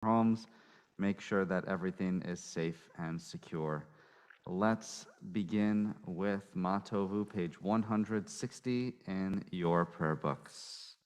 homes. Make sure that everything is safe and secure. Let's begin with Matovu, page 160 in your prayer books.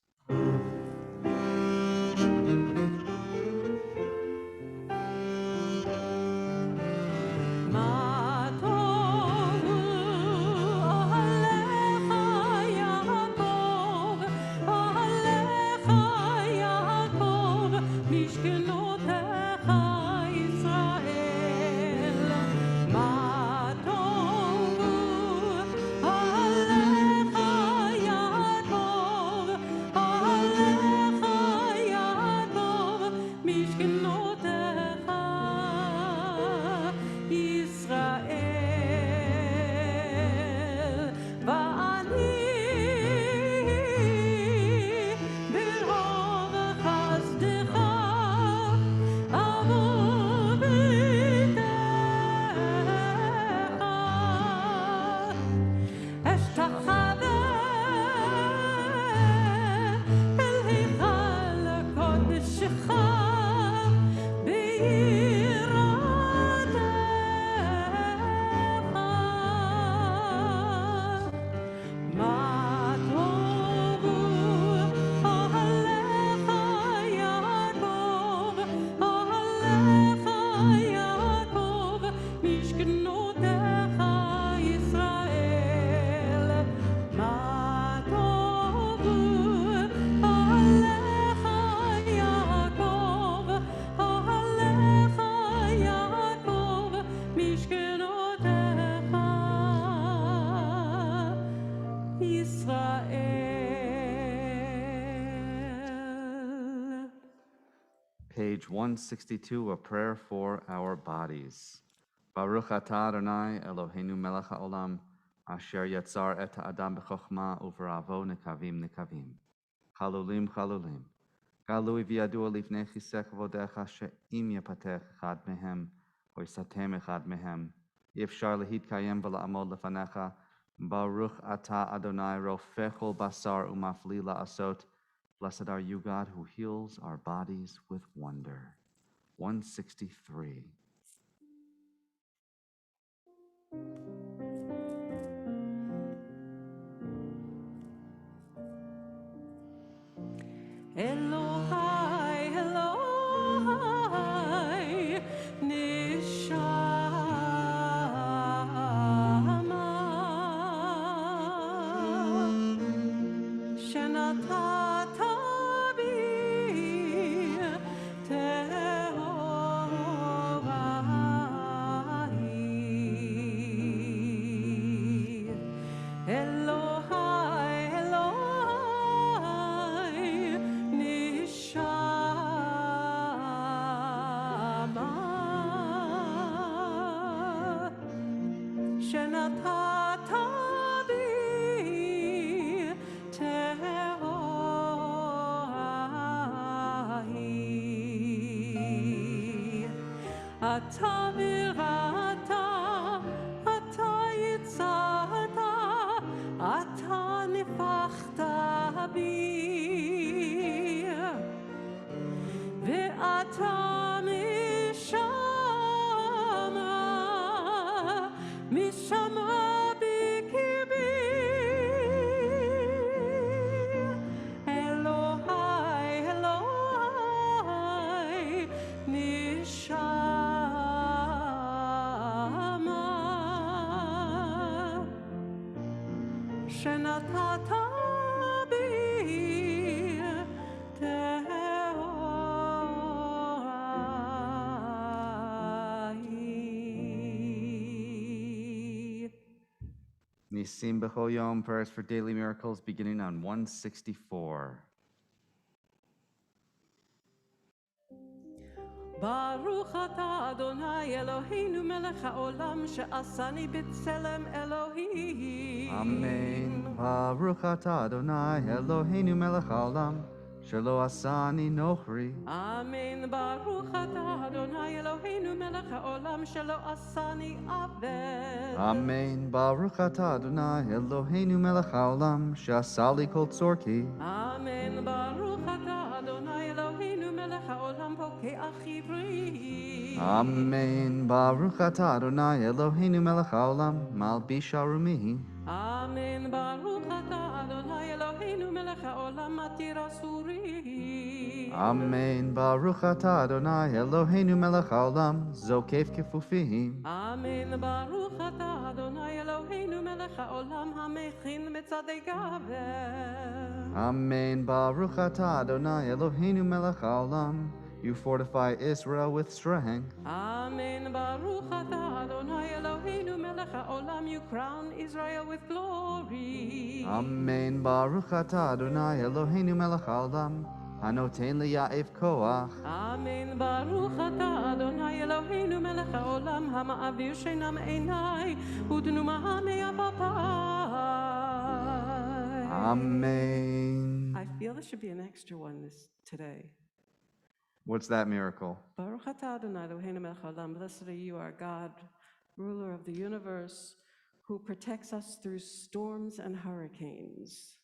Page 162, a prayer for our bodies. Baruch atah Adonai Eloheinu melech haolam, asher yatzar et ha'adam b'chokhmah u'v'ravo nekavim nekavim. Chalulim chalulim. Galui v'yadua lifnei chisek vodecha she'im yapatech echad mehem, or yisatem echad mehem, yifshar lehitkayem v'la'amod lefanecha. Baruch atah Adonai rofechol basar u'mafli la'asot. Blessed are you, God, who heals our bodies with wonder. 163. Elohai, Elohai, Nishama, Shenatata bi Tehorai. Elohai, Elohai, Nishama, Shenatata bi Tehorai. Ata virata, ata yitzata, ata nifachta bi, ve'ata mishama, mishama bikibi. Elohai, Elohai, Nishama, Shenatata bi Tehorai. Nisim B'chol Yom, prayers for daily miracles, beginning on 164. Baruch atah Adonai Eloheinu melech haolam she'asani b'tselem Elohim. Amen. Baruch atah Adonai Eloheinu melech haolam, shelo asani nochri. Amen. Baruch atah Adonai Eloheinu melech haolam shelo asani avel. Amen. Baruch atah Adonai Eloheinu melech haolam, she'asali kol tzorki. Amen. Baruch atah Adonai Eloheinu melech העולם פוקח עברי. Amen. Baruch atah Adonai Eloheinu melech haolam malbish arumihi. אמן, ברוך אתה אדוני אלוהינו מלך העולם מתיר אסורים. Amen. Baruch atah Adonai Eloheinu melech haolam zokef kefufihi. אמן, ברוך אתה אדוני אלוהינו מלך העולם המכין מצעדי גבר. Amen. Baruch atah Adonai Eloheinu melech haolam. You fortify Israel with strength. Amen, ברוך אתה אדוני אלוהינו מלך העולם, you crown Israel with glory. Amen. Baruch atah Adonai Eloheinu melech haolam. Hanoten liya'ev koach. אמן, ברוך אתה אדוני אלוהינו מלך העולם, המעביר שינם עיניי ודנומה מאבפיי. Amen. I feel there should be an extra one today. What's that miracle? Baruch atah Adonai Eloheinu melech haolam, blessed are you, our God, ruler of the universe, who protects us through storms and hurricanes.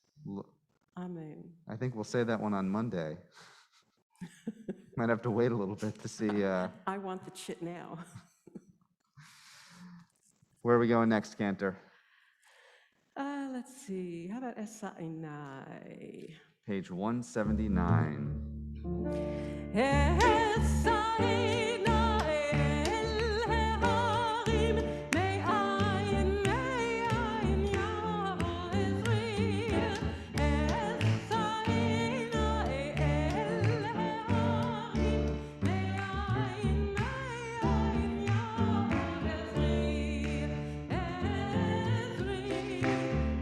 Amen. I think we'll say that one on Monday. Might have to wait a little bit to see. I want the chit now. Where are we going next, Cantor? Let's see. How about Esa Einai? Page 179. Esa Einai el ha'arim, me'ayin ya'ezri. Esa Einai el ha'arim, me'ayin ya'ezri. Ezri,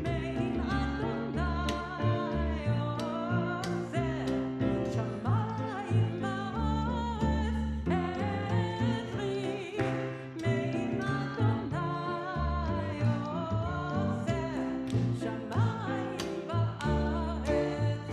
mein Adonai ozeh, shamayim va'aretz. Ezri, mein Adonai ozeh, shamayim va'aretz.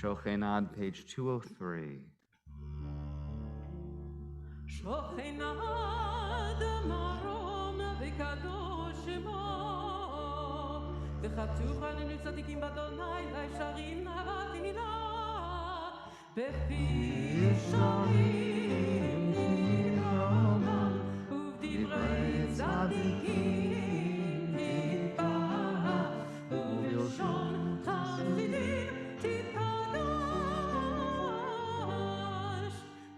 Shochenad, page 203. שוכנד מרום וקדוש שמו, וכתוב עלינו צדיקים באדוני, לישרים בתהילה, בפי ישרים תדרומם, ובדברי צדיקים תתברך, ובלשון חסידים תתקדש,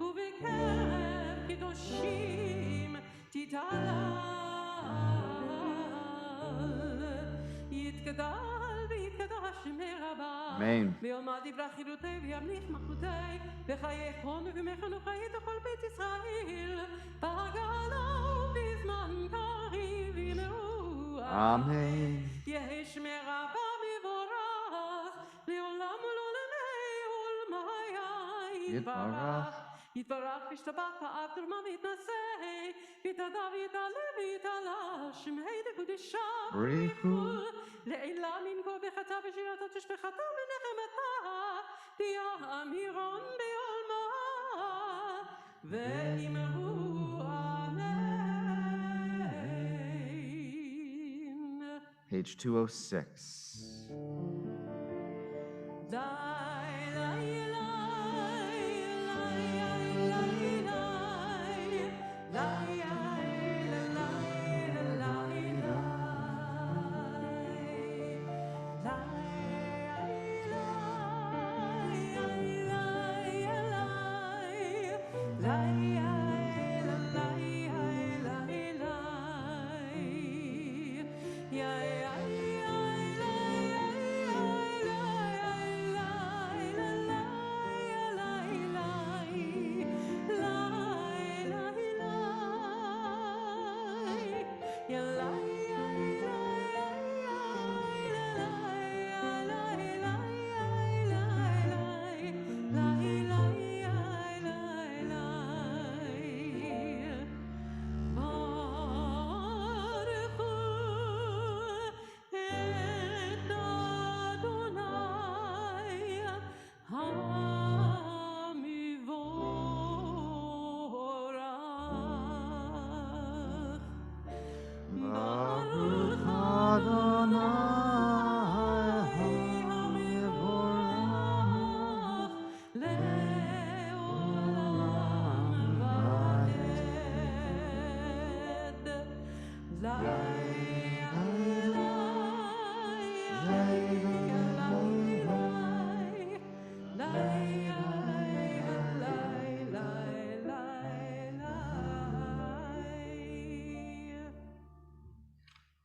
ובקרב קדושים תתהלל, יתגדל ויתקדש מרבה. Amen. וילמד דברי חירותי וימליך מלכותי, וחייכון ומחנו חיית כל בית ישראל, בגלה ובזמן קריב ימרו. Amen. יהי שמרה מבורך, לעולם ולעולמי עולמי יתברך. יתברך וישתבח באב תרומה ויתנשא, ויתהדר ויתעלה ויתעלה, שמי דקודשה בריחו. לעילה מנקור בחטא ושירתו תשפחתה ונחמתה, תהיה אמירון בעולמה, ואמרו אמן. Page 206.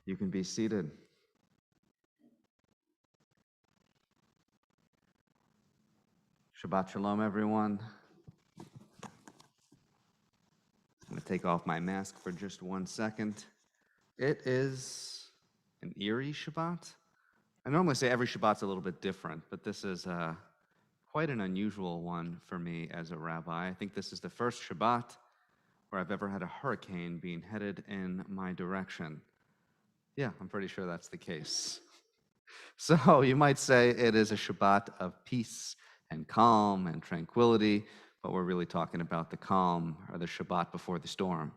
You can be seated. Shabbat Shalom, everyone. I'm going to take off my mask for just 1 second. It is an eerie Shabbat. I normally say every Shabbat's a little bit different, but this is quite an unusual one for me as a rabbi. I think this is the first Shabbat where I've ever had a hurricane being headed in my direction. Yeah, I'm pretty sure that's the case. So you might say it is a Shabbat of peace and calm and tranquility, but we're really talking about the calm or the Shabbat before the storm.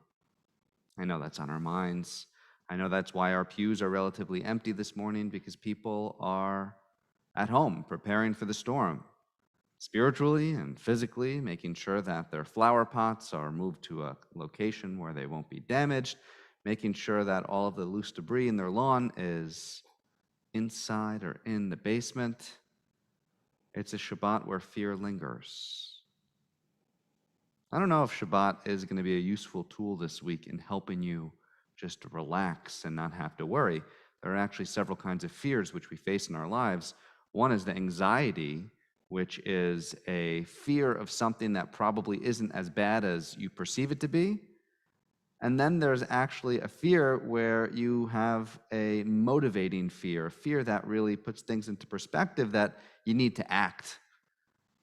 I know that's on our minds. I know that's why our pews are relatively empty this morning, because people are at home preparing for the storm, spiritually and physically, making sure that their flower pots are moved to a location where they won't be damaged, making sure that all of the loose debris in their lawn is inside or in the basement. It's a Shabbat where fear lingers. I don't know if Shabbat is going to be a useful tool this week in helping you just relax and not have to worry. There are actually several kinds of fears which we face in our lives. One is the anxiety, which is a fear of something that probably isn't as bad as you perceive it to be. And then there's actually a fear where you have a motivating fear, a fear that really puts things into perspective that you need to act.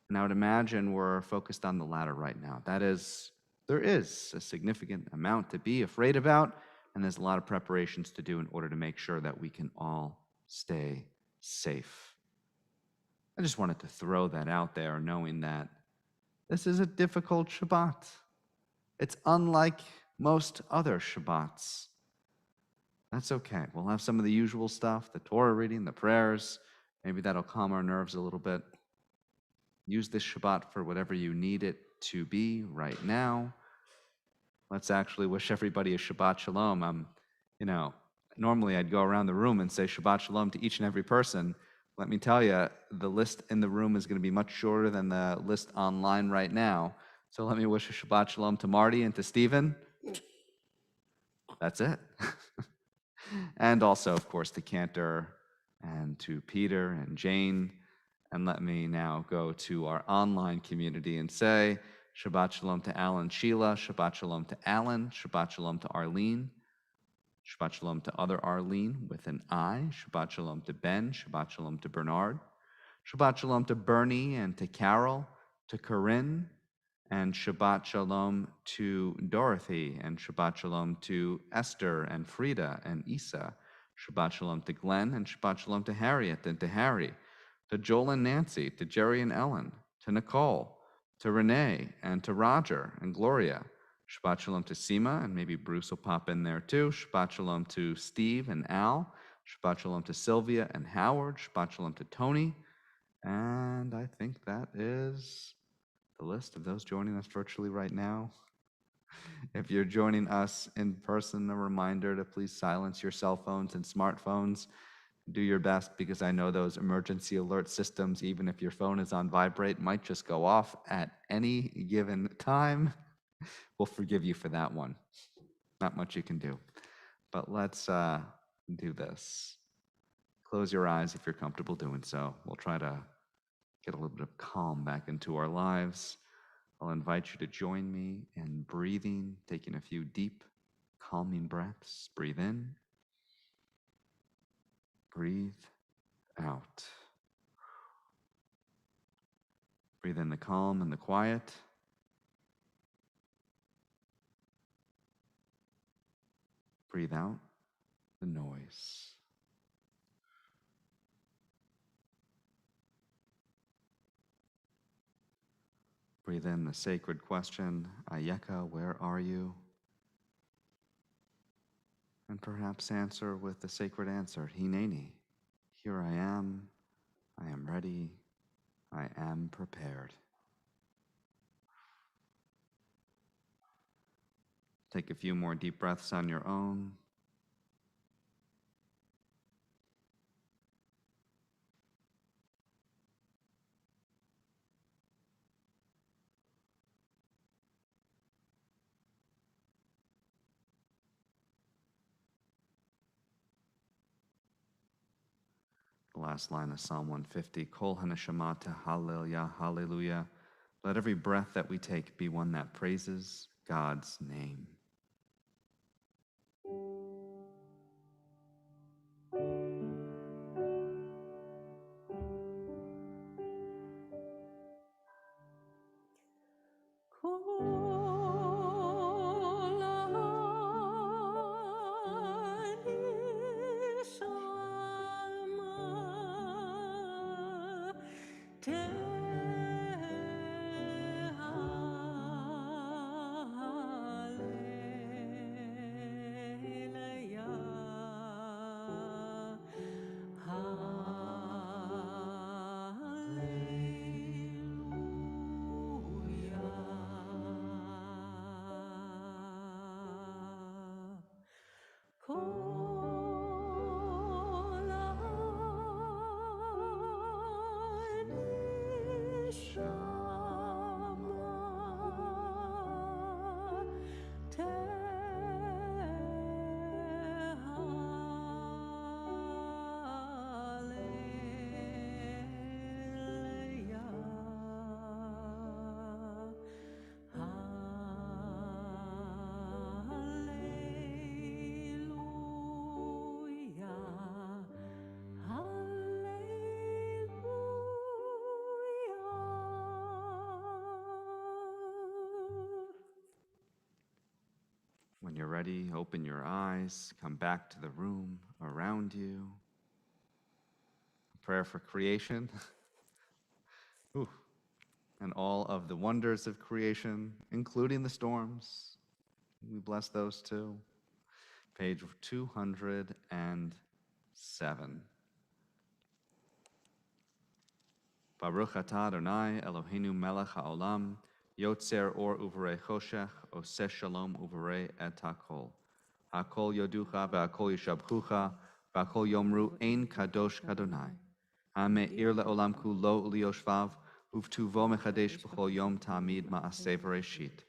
And I would imagine we're focused on the latter right now. That is, there is a significant amount to be afraid about, and there's a lot of preparations to do in order to make sure that we can all stay safe. I just wanted to throw that out there, knowing that this is a difficult Shabbat. It's unlike most other Shabbats. That's okay. We'll have some of the usual stuff, the Torah reading, the prayers. Maybe that'll calm our nerves a little bit. Use this Shabbat for whatever you need it to be right now. Let's actually wish everybody a Shabbat Shalom. Normally I'd go around the room and say Shabbat Shalom to each and every person. Let me tell you, the list in the room is going to be much shorter than the list online right now. So let me wish a Shabbat Shalom to Marty and to Stephen. That's it. And also, of course, to Cantor and to Peter and Jane. And let me now go to our online community and say Shabbat Shalom to Alan Sheila, Shabbat Shalom to Alan, Shabbat Shalom to Arlene, Shabbat Shalom to other Arlene with an I, Shabbat Shalom to Ben, Shabbat Shalom to Bernard, Shabbat Shalom to Bernie and to Carol, to Corinne, and Shabbat Shalom to Dorothy, and Shabbat Shalom to Esther and Frida and Isa, Shabbat Shalom to Glenn, and Shabbat Shalom to Harriet and to Harry, to Joel and Nancy, to Jerry and Ellen, to Nicole, to Renee, and to Roger and Gloria. Shabbat Shalom to Seema, and maybe Bruce will pop in there too. Shabbat Shalom to Steve and Al. Shabbat Shalom to Sylvia and Howard. Shabbat Shalom to Tony. And I think that is the list of those joining us virtually right now. If you're joining us in person, a reminder to please silence your cell phones and smartphones. Do your best, because I know those emergency alert systems, even if your phone is on vibrate, might just go off at any given time. We'll forgive you for that one. Not much you can do. But let's do this. Close your eyes if you're comfortable doing so. We'll try to get a little bit of calm back into our lives. I'll invite you to join me in breathing, taking a few deep, calming breaths. Breathe in. Breathe out. Breathe in the calm and the quiet. Breathe out the noise. Breathe in the sacred question, Ayeka, where are you? And perhaps answer with the sacred answer, Hineni, here I am ready, I am prepared. Take a few more deep breaths on your own. last line of Psalm 150. Kol haneshama hallelujah, hallelujah. Let every breath that we take be one that praises God's name. When you're ready, open your eyes, come back to the room around you. A prayer for creation. Ooh. And all of the wonders of creation, including the storms. We bless those too. Page 207. Baruch atah Adonai Eloheinu melech haolam, yotzer or uverei choshech, oseh shalom uverei et hakol. Hakol yoducha ve'hakol yishabchucha, ve'hakol yomru ein kadosh kadonai. Ha'me'ir le'olam kulo u'liyoshvav, uvtuvo mechadesh b'chol yom tamid ma'aseh v'reshit.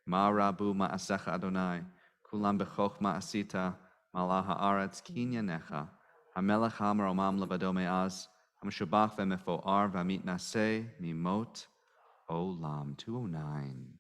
Ma rabu ma'asecha Adonai, kulam b'chochma asita, malah ha'aretz kinyanecha, ha'melech ha'maromam levado me'az, ha'meshabach ve'mefo'ar ve'mitnaseh mimot olam. 209.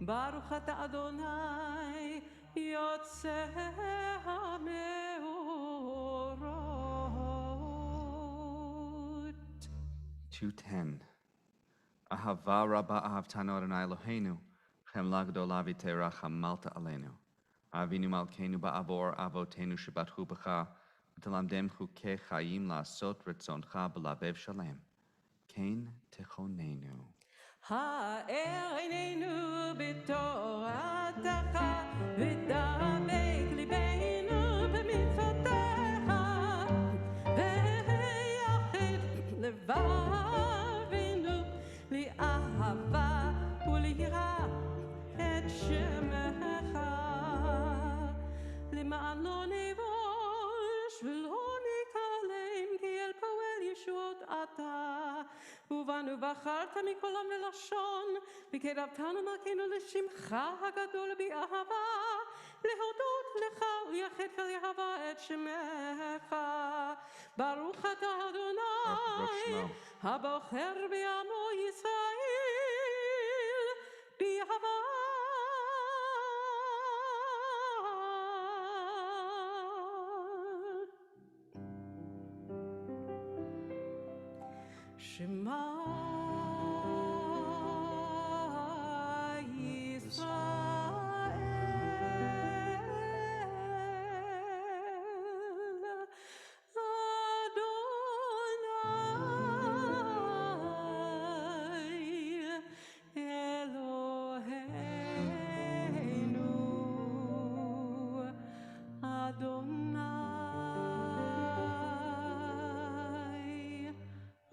Baruch atah Adonai yotzei ha'meorot. 210. Ahava rabba ahavtanu Adonai Eloheinu, chemla gdola v'teira chamalta aleinu. Avinu malkeinu ba'avor avotenu shebatchu b'cha, v'telamdem chukei chayim la'asot retzoncha b'lavev shalem. Kain techonenu. הערננו בתורתך ודבק ליבנו במצוותיך ויחד לבבנו לאהבה וליראה את שמך למענו ובחרת מכל עם ולשון, וקירבתנו מלכנו לשמך הגדול באהבה, להודות לך ולייחד ולאהבה את שמך. ברוך אתה אדוני, הבוחר בעמו ישראל, באהבה. שמע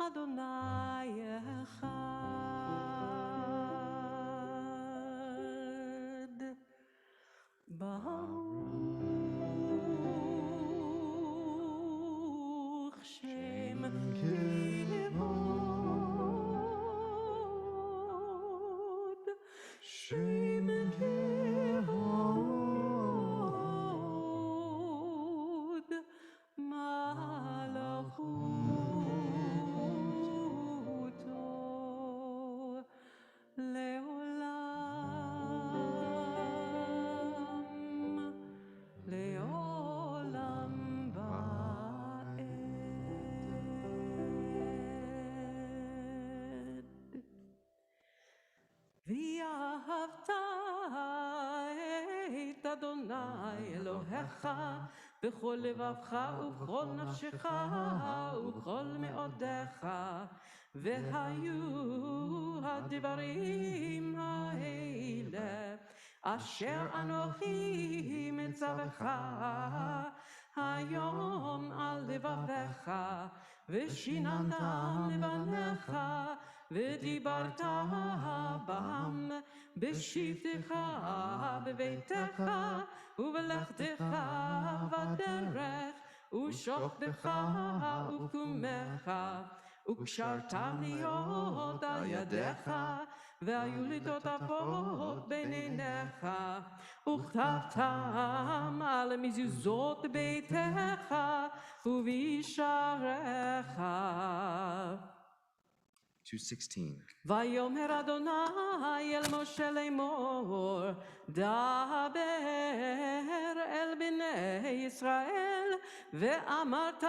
אדוני אחד. ברוך שם כבוד, שם כבוד, מלכותו לעולם, לעולם ועד. ואהבת את אדוני אלוהיך בכל לבבך ובכל נפשך ובכל מאודיך, והיו הדברים האלה אשר אנוכי מצווך היום על לבביך, ושיננתם לבניך, ודיברת בם בשבתך בביתך ובלכתך בדרך ושוכבך ובקומך, וקשרת להיות על ידיך, והיו לי תותפות בין עיניך, וכתבתם על מזוזות ביתך ובשעריך. 2:16. ויאמר אדוני אל משה לאמור, דבר אל בני ישראל, ואמרת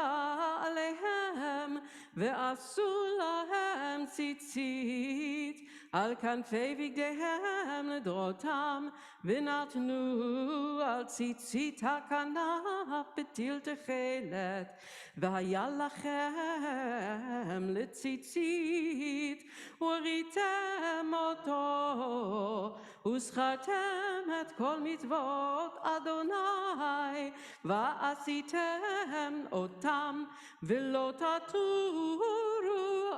עליהם, ועשו להם ציצית על כנפי בגדיהם לדרותם, ונתנו על ציצית הכנף בטיל תכלת, והיה לכם לציצית, וריתם אותו, וזכרתם את כל מצוות אדוני, ועשיתם אותם, ולא תטורו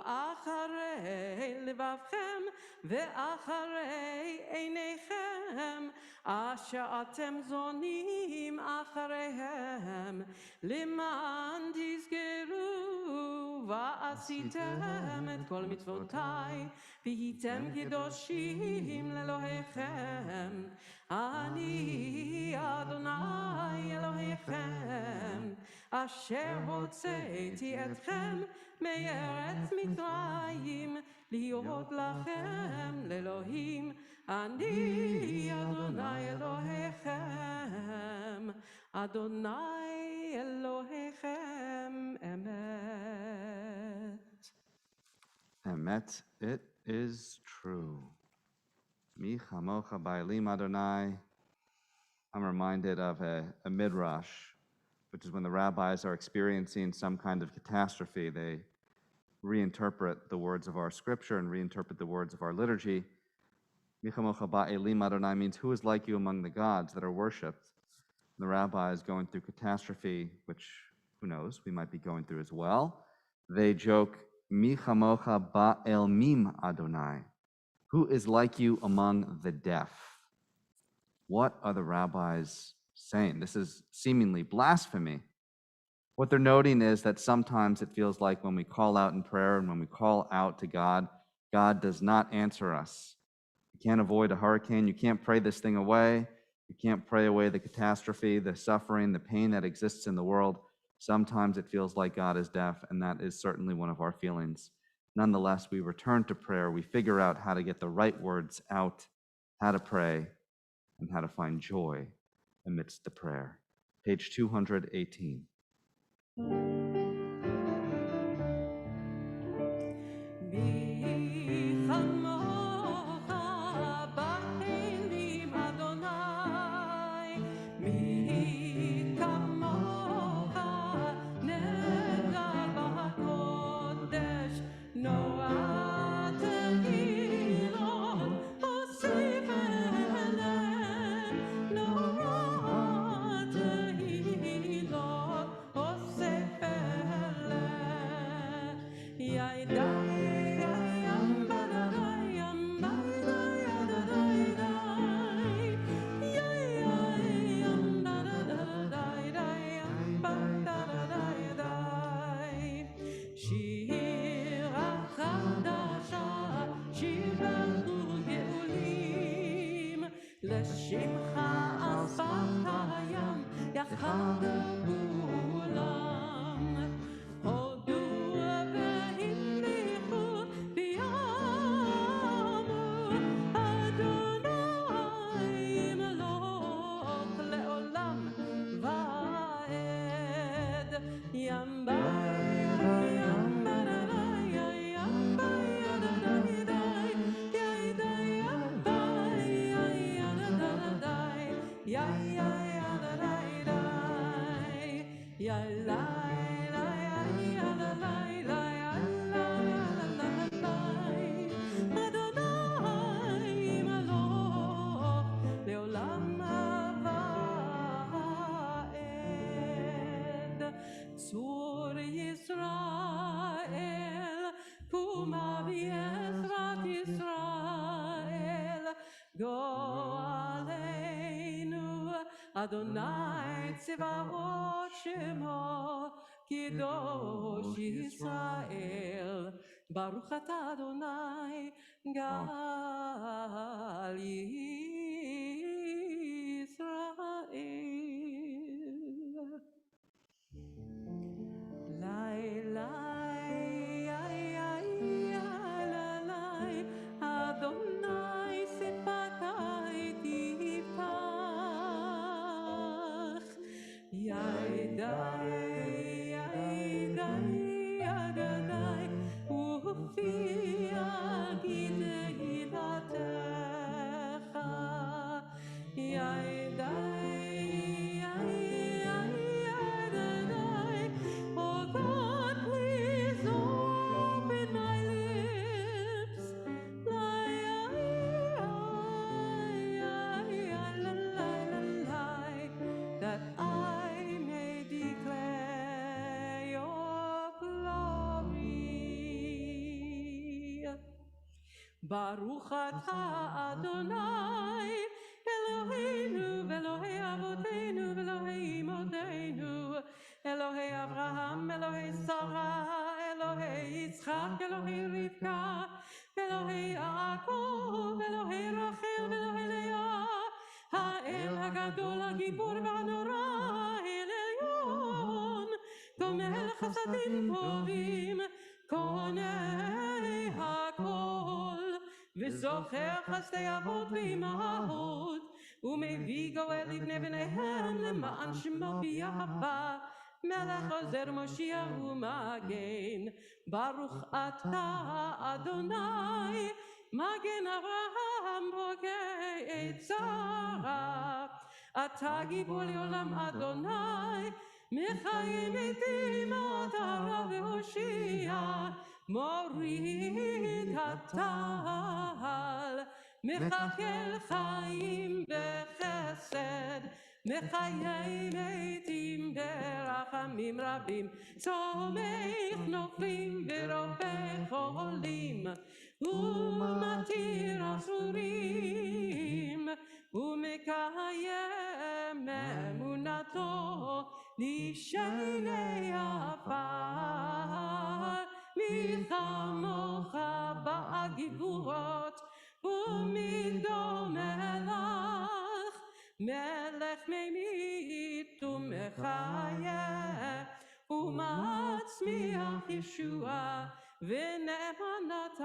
אחרי לבבכם ואחרי עיניכם, אשר אתם זונים אחריהם, למען תזכרו ועשיתם את כל מצוותיי, והייתם קדושים לאלוהיכם. אני אדוני אלוהיכם, אשר הוצאתי אתכם מארץ מצרים, להיות לכם לאלוהים. אני אדוני אלוהיכם, אדוני אלוהיכם אמת. Emet, it is true. Mi chamocha ba'elim Adonai. I'm reminded of a midrash, which is when the rabbis are experiencing some kind of catastrophe, they reinterpret the words of our scripture and reinterpret the words of our liturgy. Mi chamocha ba'elim Adonai means who is like you among the gods that are worshipped. The rabbi is going through catastrophe, which, who knows, we might be going through as well. They joke, Mi chamocha ba'el mim Adonai. Who is like you among the deaf? What are the rabbis saying? This is seemingly blasphemy. What they're noting is that sometimes it feels like when we call out in prayer and when we call out to God, God does not answer us. You can't avoid a hurricane. You can't pray this thing away. You can't pray away the catastrophe, the suffering, the pain that exists in the world. Sometimes it feels like God is deaf, and that is certainly one of our feelings. Nonetheless, we return to prayer. We figure out how to get the right words out, how to pray, and how to find joy amidst the prayer. Page 218. לשמך על שפת הים יחגו כולם הודו והמליכו ויאמרו אדוני מלוך לעולם ועד ים צור ישראל, קומה בעזרת ישראל, גואלנו, אדוני צבאות שמו, קדוש ישראל, ברוך אתה אדוני, גאל ישראל. אדוני שפתי תפתח, ידי ופי אגיד תהילתך, ברוך אתה אדוני אלוהינו ואלוהי אבותינו ואלוהי אמותינו, אלוהי אברהם, אלוהי שרה, אלוהי יצחק, אלוהי רבקה, אלוהי יעקב, אלוהי רחל ואלוהי לאה, האל הגדול הגיבור והנורא, אל עליון, גומל חסדים טובים, קונה הכל, וזוכר חסדי אבות ואימהות, ומביא גואל לבני בניהם למען שמו ביחווה, מלך עוזר מושיע ומגן. ברוך אתה אדוני מגן אברהם בוגד שרה, אתה גיבור לעולם אדוני, מחיים מתים אתה רב והושיע, מוריד הטל, מחכה חיים בחסד, מחיי מתים ברחמים רבים, צומח נופלים ורופא חולים, ומתיר אסורים, ומקיים אמונתו לשני עפר, מי כמוך הגבורות, ומידו מלך, מלך ממית ומחיה, ומצמיח ישועה, ונאמנת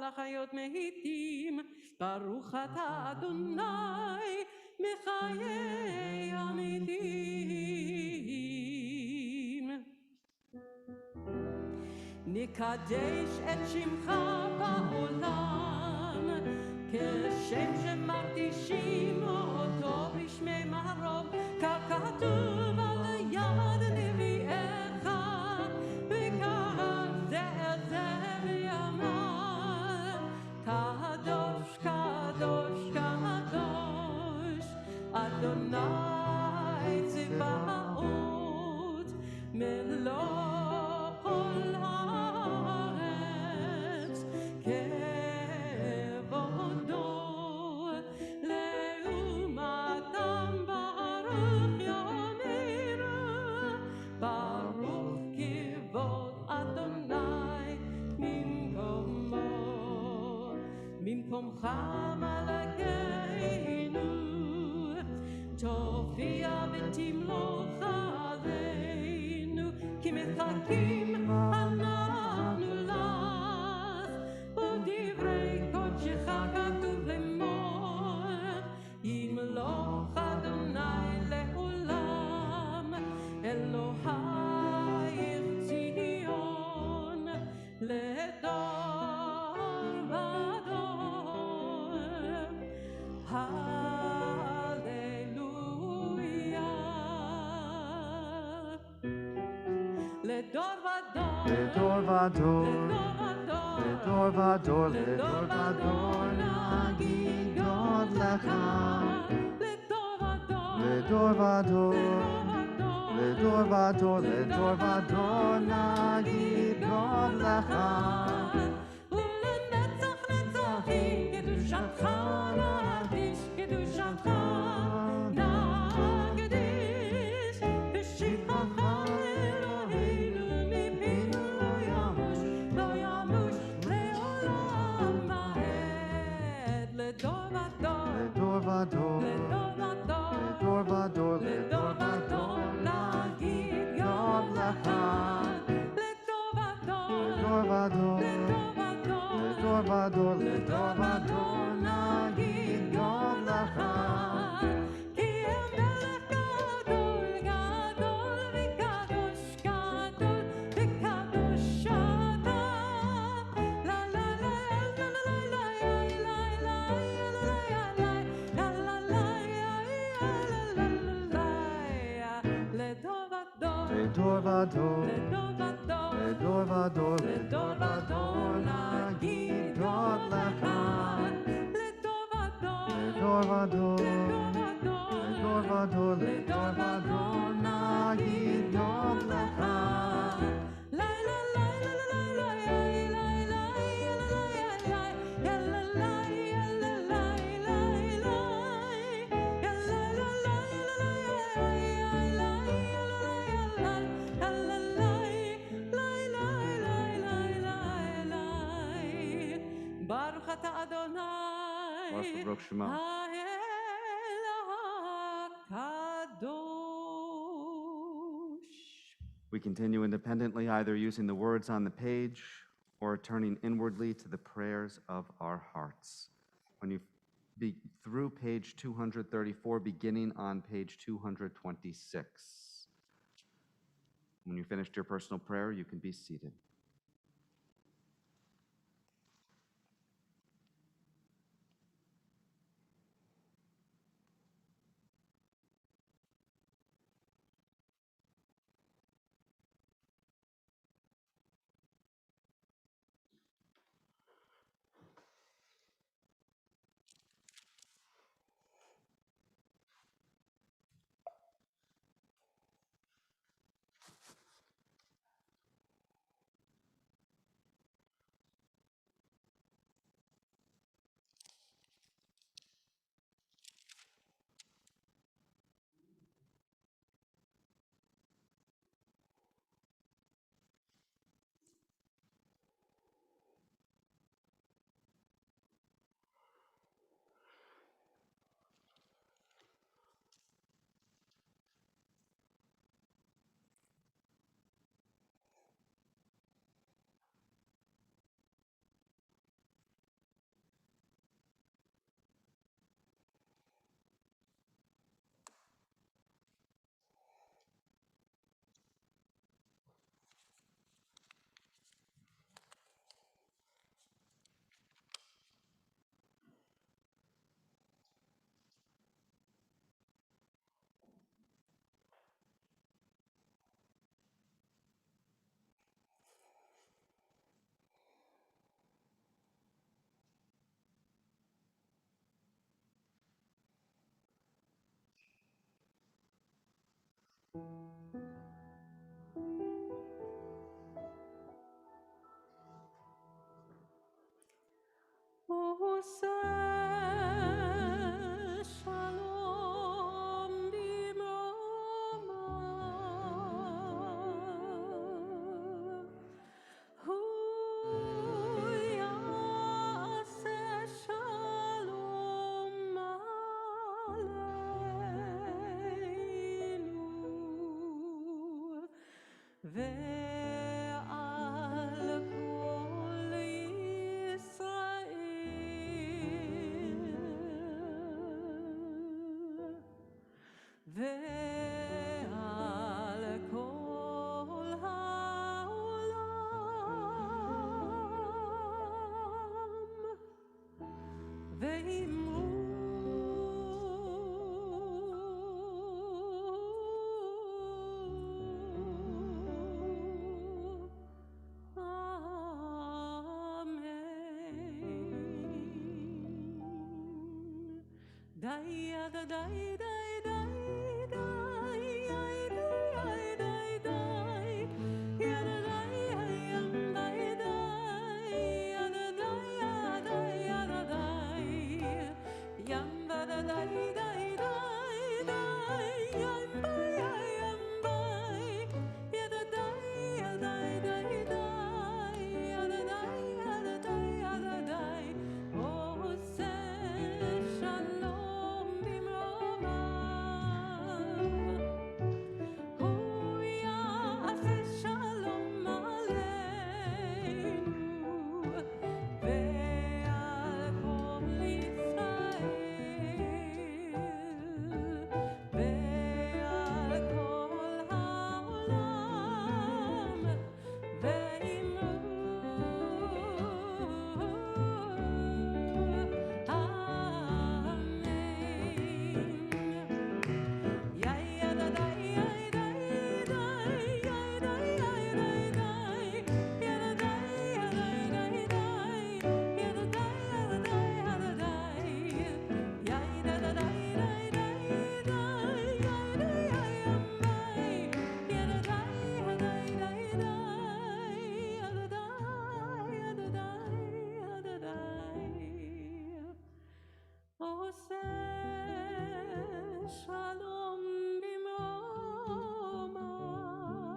לחיות מתים, ברוך אתה אדוני מחיי המתים. נקדש את שמך בעולם, כשם שמקדישים אותו בשמי מרום, ככתוב על יד נביאיך, וכך זה ויאמר, קדוש קדוש קדוש אדוני צבאות, מלוא כל הארץ כבודו, לעומתם ברוך יאמרו, ברוך כבוד אדוני ממקומך מלכנו, תופיע ותמלוך עלינו, כי מחכים אנחנו לך, ודברי קודשך כתוב לאמור, ימלוך אדוני לעולם, אלוהיך ציון לדור ודור. הללויה. לדור ודור, לדור ודור, לדור ודור, לדור ודור, נגיד גודלך. לדור ודור, לדור ודור, לדור ודור, נגיד גודלך. ולנצח נצחים, קדושתך נקדיש, קדושתך נקדיש, ושבחך אלוהינו מפינו לא ימוש, לא ימוש לעולם ועד. לדור ודור, לדור ודור, לדור ודור, לדור ודור, לדור ודור נגיד גודלך. לדור ודור, לדור ודור, לדור ודור, נגיד גודלך. כי המלך גדול, גדול וקדוש, גדול וקדוש אתה. לה לה לה לה לה לה לה לה לה לה לה. לדור ודור, לדור ודור, לדור ודור, לדור ודור, לדור ודור נגיד גודלך. לדור ודור, לדור ודור, לדור ודור, לדור ודור, לדור ודור, נגיד גודלך. לילה לילה לילה לילה ברוך אתה אדוני Baruch Baruch Shema. האל הקדוש. We continue independently, either using the words on the page or turning inwardly to the prayers of our hearts. When you be through page 234, beginning on page 226. When you finished your personal prayer, you can be seated. ועל כל ישראל, ועל כל העולם, ואמרו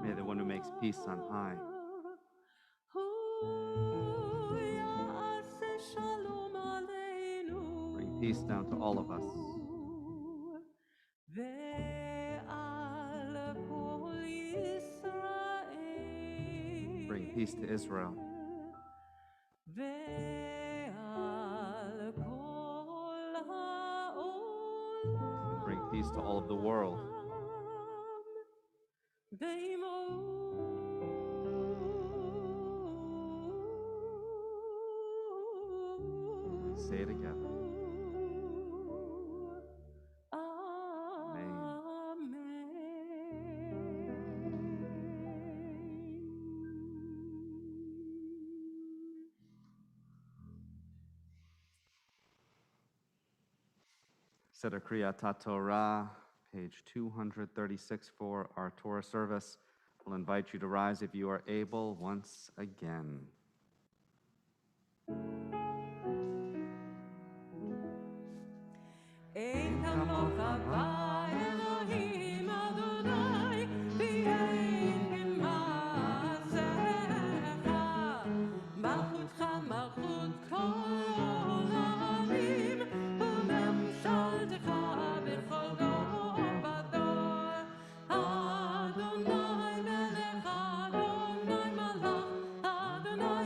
May the one who makes peace on high bring peace down to all of us. Bring peace to Israel. Bring peace to all of the world. Say it together. Amen. Seder Kriyat Torah, page 236 for our Torah service. We'll invite you to rise if you are able once again. Ein kamocha Elohim Adonai, v'yein b'ma'asecha, malchutcha malchut kol olamim, u'memshaltecha b'chol dor v'dor. Adonai melech, Adonai malach, Adonai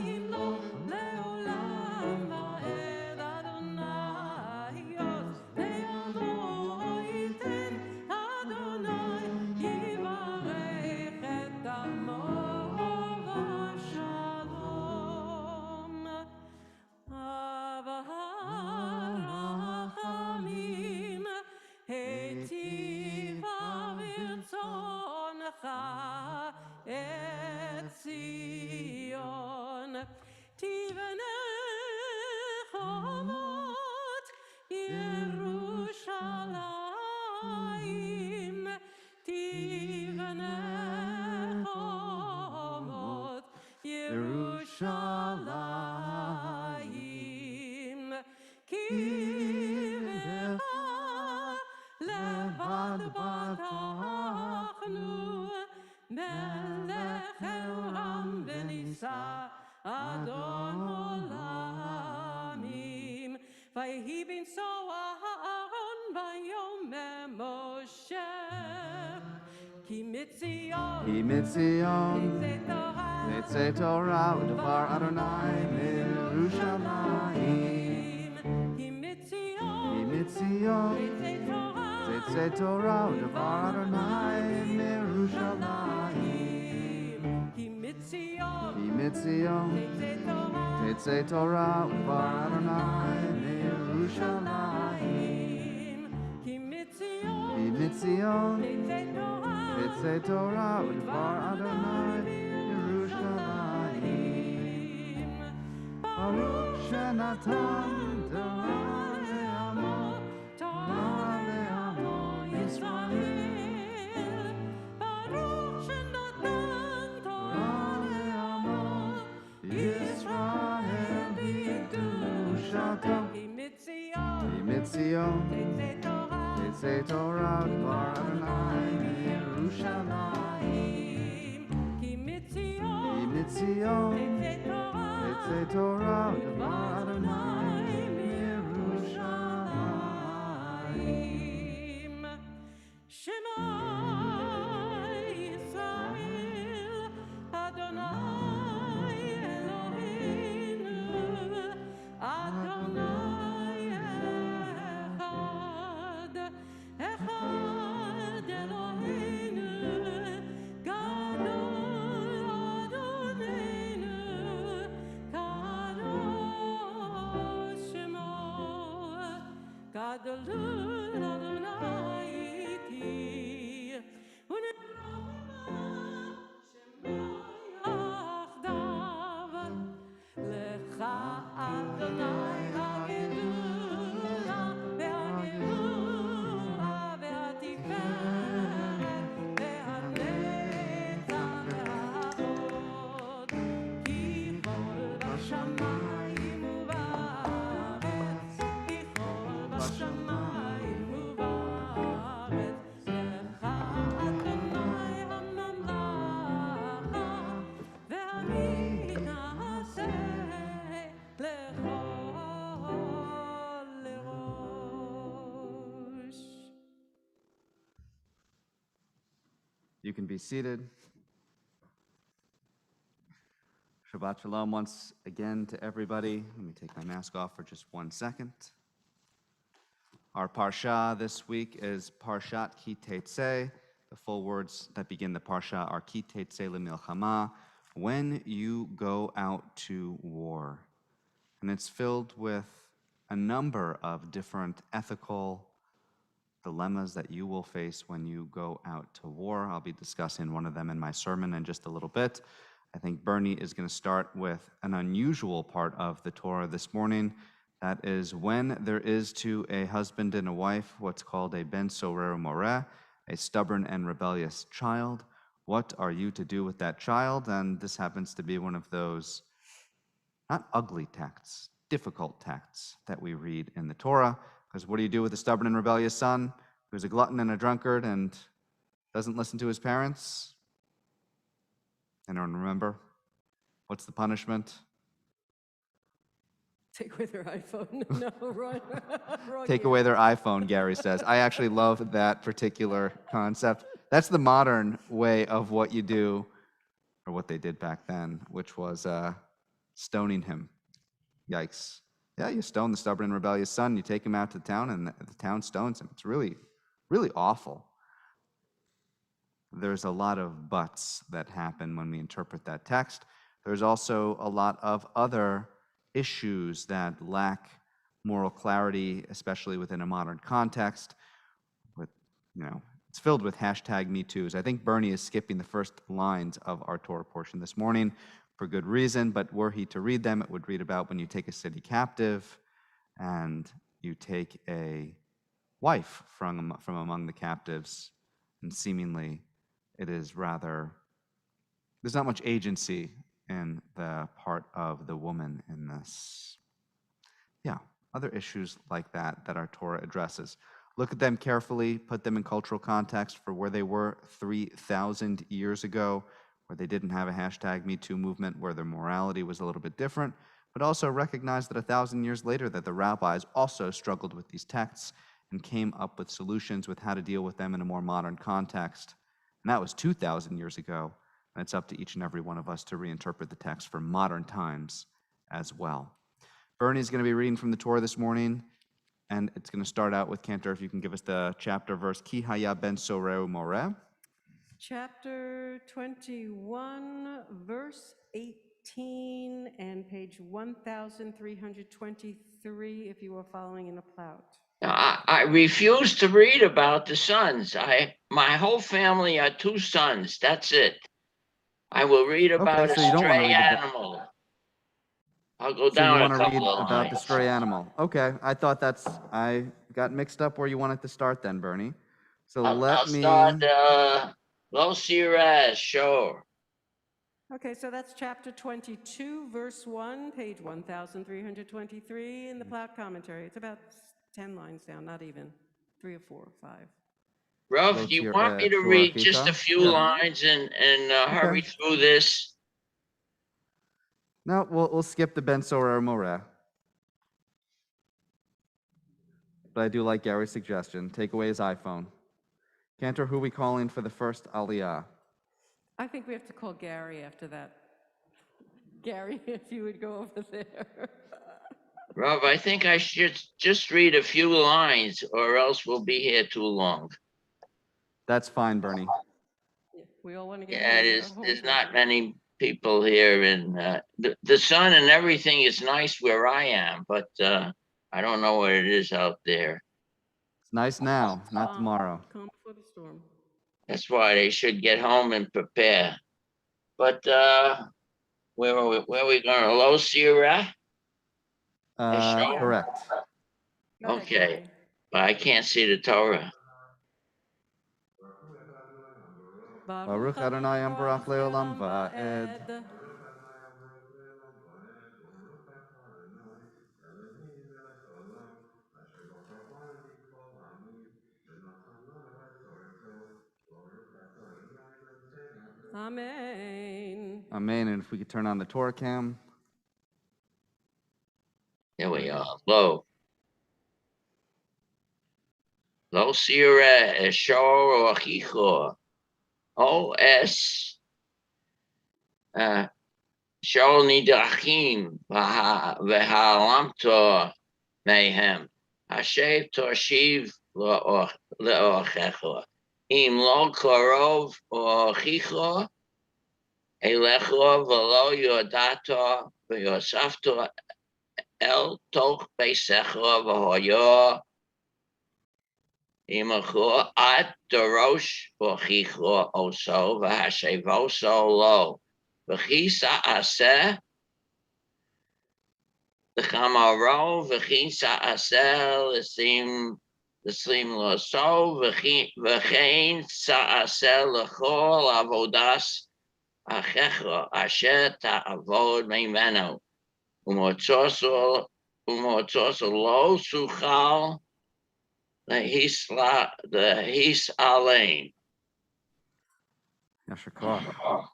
Mitzion, Tetzei Torah, U'Devar Adonai Mirushalayim. Mitzion, Tetzei Torah, U'Devar Adonai Mirushalayim. Mitzion, Tetzei Torah, U'Devar Adonai Mirushalayim. Mitzion, Tetzei Torah, U'Devar Adonai Mirushalayim. Baruch Shenatan Torah le'amo, Torah le'amo Yisrael. Baruch Shenatan Torah le'amo, Yisrael b'kedushato. Mitzion, Tetzei Torah, U'Devar Adonai Mirushalayim. Mitzion, Tetzei Torah, U'Devar Adonai Mirushalayim. Shema Yisrael, Adonai Eloheinu, Adonai Echad, Echad Eloheinu, Gadol Adonenu, Kadosh Shemo, Gadol Adonai iti, U'Niroma Shemo yachdav, Lecha Adonai hagedula, ve'hagedula, ve'atiferet, ve'hanetzach, ve'hahod, ki chol bashamayim u'ba'aretz, ki chol bashamayim u'ba'aretz, Lecha Adonai hamamlacha, ve'ani na'aseh lechol lerosh. You can be seated. Shabbat Shalom once again to everybody. Let me take my mask off for just 1 second. Our parsha this week is Parshat Ki Tetzei. The full words that begin the parsha are Ki Tetzei le'milchama, when you go out to war. And it's filled with a number of different ethical dilemmas that you will face when you go out to war. I'll be discussing one of them in my sermon in just a little bit. I think Bernie is going to start with an unusual part of the Torah this morning. That is when there is to a husband and a wife what's called a ben sorer moreh, a stubborn and rebellious child. What are you to do with that child? And this happens to be one of those not ugly texts, difficult texts that we read in the Torah. Because what do you do with a stubborn and rebellious son who's a glutton and a drunkard and doesn't listen to his parents? Anyone remember? What's the punishment? Take away their iPhone. No, wrong. Take away their iPhone, Gary says. I actually love that particular concept. That's the modern way of what you do, or what they did back then, which was stoning him. Yikes. Yeah, you stone the stubborn and rebellious son, you take him out to the town, and the town stones him. It's really, really awful. There's a lot of buts that happen when we interpret that text. There's also a lot of other issues that lack moral clarity, especially within a modern context. It's filled with #MeToos. I think Bernie is skipping the first lines of our Torah portion this morning for good reason, but were he to read them, it would read about when you take a city captive and you take a wife from among the captives, and seemingly it is rather, there's not much agency in the part of the woman in this. Yeah, other issues like that our Torah addresses. Look at them carefully, put them in cultural context for where they were 3,000 years ago, where they didn't have a #MeToo movement, where their morality was a little bit different, but also recognize that 1,000 years later that the rabbis also struggled with these texts and came up with solutions with how to deal with them in a more modern context. And that was 2,000 years ago. And it's up to each and every one of us to reinterpret the text for modern times as well. Bernie's going to be reading from the Torah this morning, and it's going to start out with Cantor, if you can give us the chapter verse, Ki haya ben soreu moreh. Chapter 21, verse 18, and page 1323, if you are following in a Plaut. I refuse to read about the sons. My whole family are 2 sons. That's it. I will read about Okay, a so you don't want to stray read the animal. I'll go So you down want a to read couple of about the lines. stray animal. Okay, I got mixed up where you wanted to start then, Bernie. So I'll start Lo Sirah, sure. Okay, so that's chapter 22, verse 1, page 1323 in the Plaut commentary. It's about 10 lines down, not even 3 or 4 or 5. Rav, do you want me to read just a few lines and hurry through this? No, we'll skip the Ben Soreh Moreh. But I do like Gary's suggestion. Take away his iPhone. Cantor, who are we calling for the first Aliyah? I think we have to call Gary after that. Gary, if you would go over there. Rav, I think I should just read a few lines or else we'll be here too long. That's fine, Bernie. We all want to get there's not many people here, and the sun and everything is nice where I am, but I don't know what it is out there. It's nice now, not tomorrow. Calm before the storm. That's why they should get home and prepare. But where are we going? Lo Sirah? Correct. Okay, but I can't see the Torah. Baruch Adonai Ambarach Leolam Va'ed. Amen. Amen. And if we could turn on the Torah cam. Here we are. Lo Sirah Eshor Achicho. O-S. Shol Nidachim V'Ha'alamto Mehem. Hashem Toshiv Le'ochecho. Im Lo Korov Ochicho Elecho V'Lo Yodato V'Yosafto El Toch Beisecho V'Hoyo Imacho Ad Dorosh V'Chicho Oso V'Hashevoso Lo V'Chisa Aseh V'Chamaro V'Chisa Aseh L'Slim Loso V'Chein Sa'aseh L'Chol Avodas Achecho Asher Ta'avod Meimeno Umotzoso Lo Suchal His Alein. Yashakar.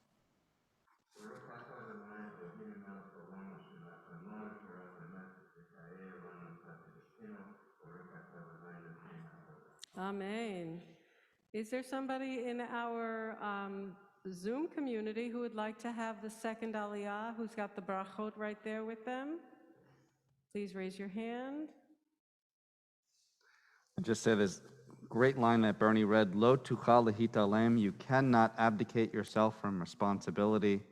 Amen. Is there somebody in our Zoom community who would like to have the second Aliyah, who's got the brachot right there with them? Please raise your hand. I just say this great line that Bernie read, Lo tuchal lehitalem, you cannot abdicate yourself from responsibility.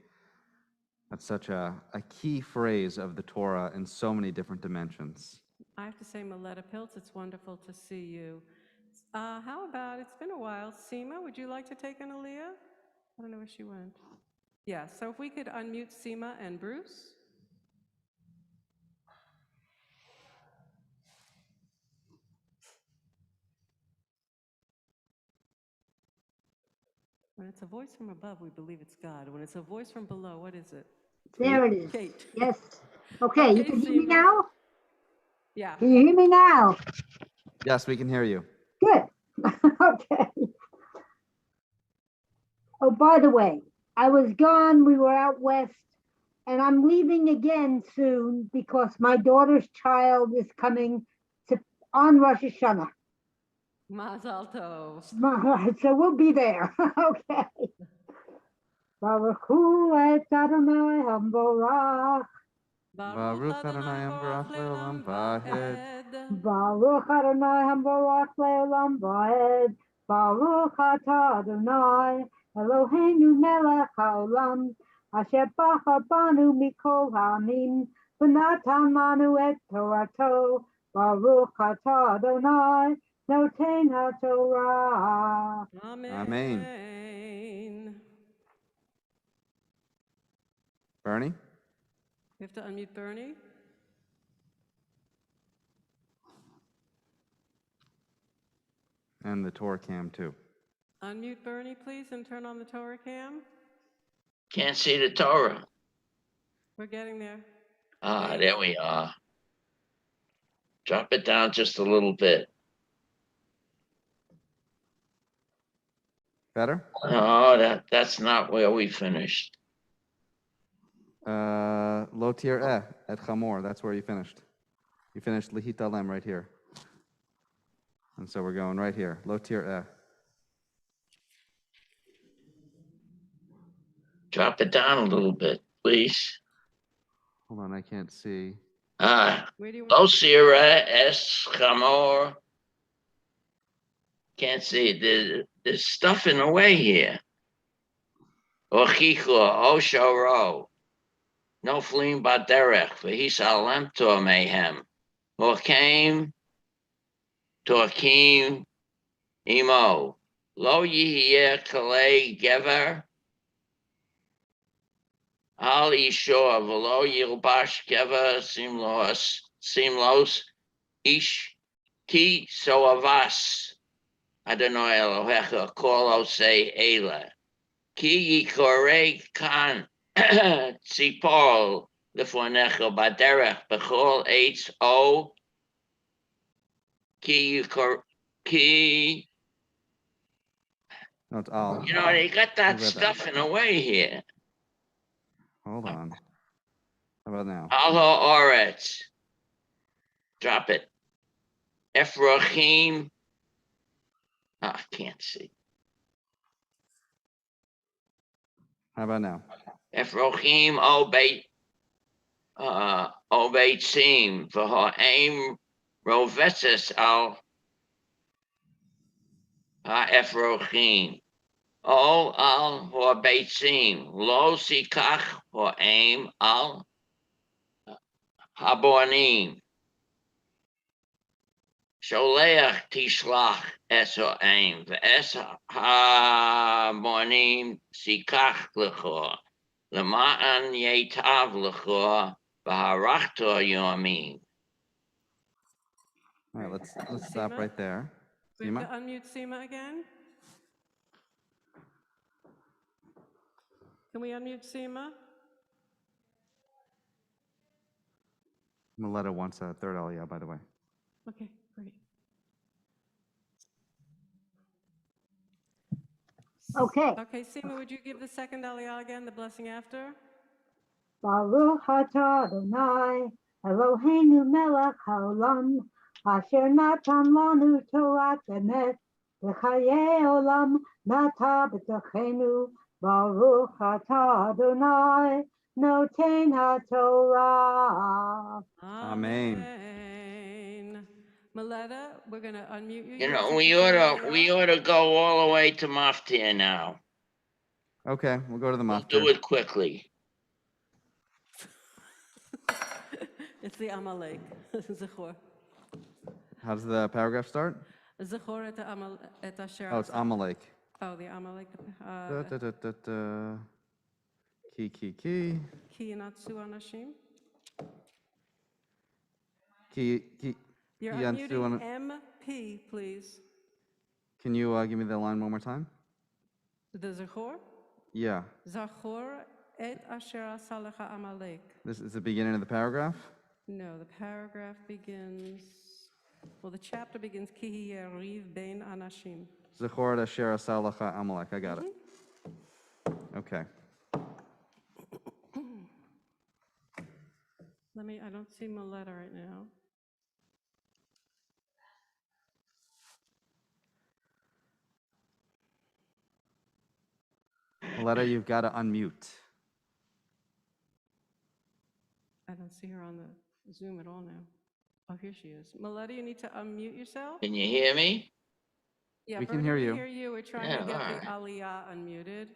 That's such a key phrase of the Torah in so many different dimensions. I have to say, Meletta Piltz, it's wonderful to see you. How about, it's been a while, Seema, would you like to take an Aliyah? I don't know where she went. Yeah, so if we could unmute Seema and Bruce. When it's a voice from above, we believe it's God. When it's a voice from below, what is it? There it is. Kate. Yes. Okay, you can hear me Seema. now? Yeah. Can you hear me now? Yes, we can hear you. Good. Okay. Oh, by the way, I was gone. We were out west, and I'm leaving again soon because my daughter's child is coming on Rosh Hashanah. Mazal tov. All right, so we'll be there. Okay. Baruch hu et Adonai hamborach. Baruch Adonai Barach Leolam Vahed. Baruch Adonai hamborach leolam vaed. Baruch atah Adonai Eloheinu melech haolam. Asher bacha banu mikol ha'amim. V'natan manu et Torato. Baruch atah Adonai noten haTorah. Amen. Bernie? We have to unmute Bernie. And the Torah cam too. Unmute Bernie, please, and turn on the Torah cam. Can't see the Torah. We're getting there. Ah, there we are. Drop it down just a little bit. Better? Oh, that's not where we finished. Lo tir'eh et chamor. That's where you finished. You finished lihit alem right here. And so we're going right here. Lo tir'eh. Drop it down a little bit, please. Hold on, I can't see. Ah, Where do you Lo want? sira es chamor. Can't see it. There's stuff in the way here. Ochicho, Oshoro. No fleeing baderech, v'hisalem to mehem. Horkem, torkim, imo. Lo yihye kalei gever. Al ishor, v'lo yilbash gever simlos, ish, ki soavas. Adonai Elohecha, kol say Eila. Ki yikorei kan. Tzipol lefonecha baderech bechol eitz o ki No, it's al. you know they got that You read that. stuff in the way here. Hold on. How about now? Alho oretz. Drop it. Ephraim. I can't see. How about now? Ephraim obeitzim v'ha'aim rovetzes al ha'ephraim. O al ha'beitzim lo sikach ha'aim al habonim. Sholeach tishlach es ha'aim v'es habonim sikach l'cho l'ma'an yetav l'cho v'harachto yomim. All right, let's stop Seema? right there. We have Seema? to unmute Seema again. Can we unmute Seema? Meletta wants a third aliyah, by the way. Okay, great. Okay. Okay, Seema, would you give the second aliyah again, the blessing after? Baruch atah Adonai Eloheinu melech haolam asher natan lanu Torat emet v'chayei olam nata b'tochenu Baruch atah Adonai noten haTorah. Amen. Amen. Meletta, we're going to unmute you. You have know, to we take the ought aliyah. to go all the way to Maftir now. Okay, we'll go to the We'll maftir. do it quickly. It's the Amalek. Zechor. How does the paragraph start? Zechor et asher. Oh, it's Amalek. Oh, the Amalek. Da, da, da, da, da. Ki. Ki yinatsu anashim. Ki. You're Yinatsu unmuting ana- MP, please. Can you give me the line one more time? The Zechor. Yeah. Zachor et asher asalecha Amalek. This is the beginning of the paragraph? No, the paragraph begins, well, the chapter begins, Ki yeriv bein anashim. Zechor asher asalacha Amalek. I got it. Okay. I don't see Meletta right now. Maletta, you've got to unmute. I don't see her on the Zoom at all now. Oh, here she is. Meletta, you need to unmute yourself. Can you hear me? Yeah, We can Bernie, hear we you. hear you. We're trying Yeah, to get all the right. Aliyah unmuted.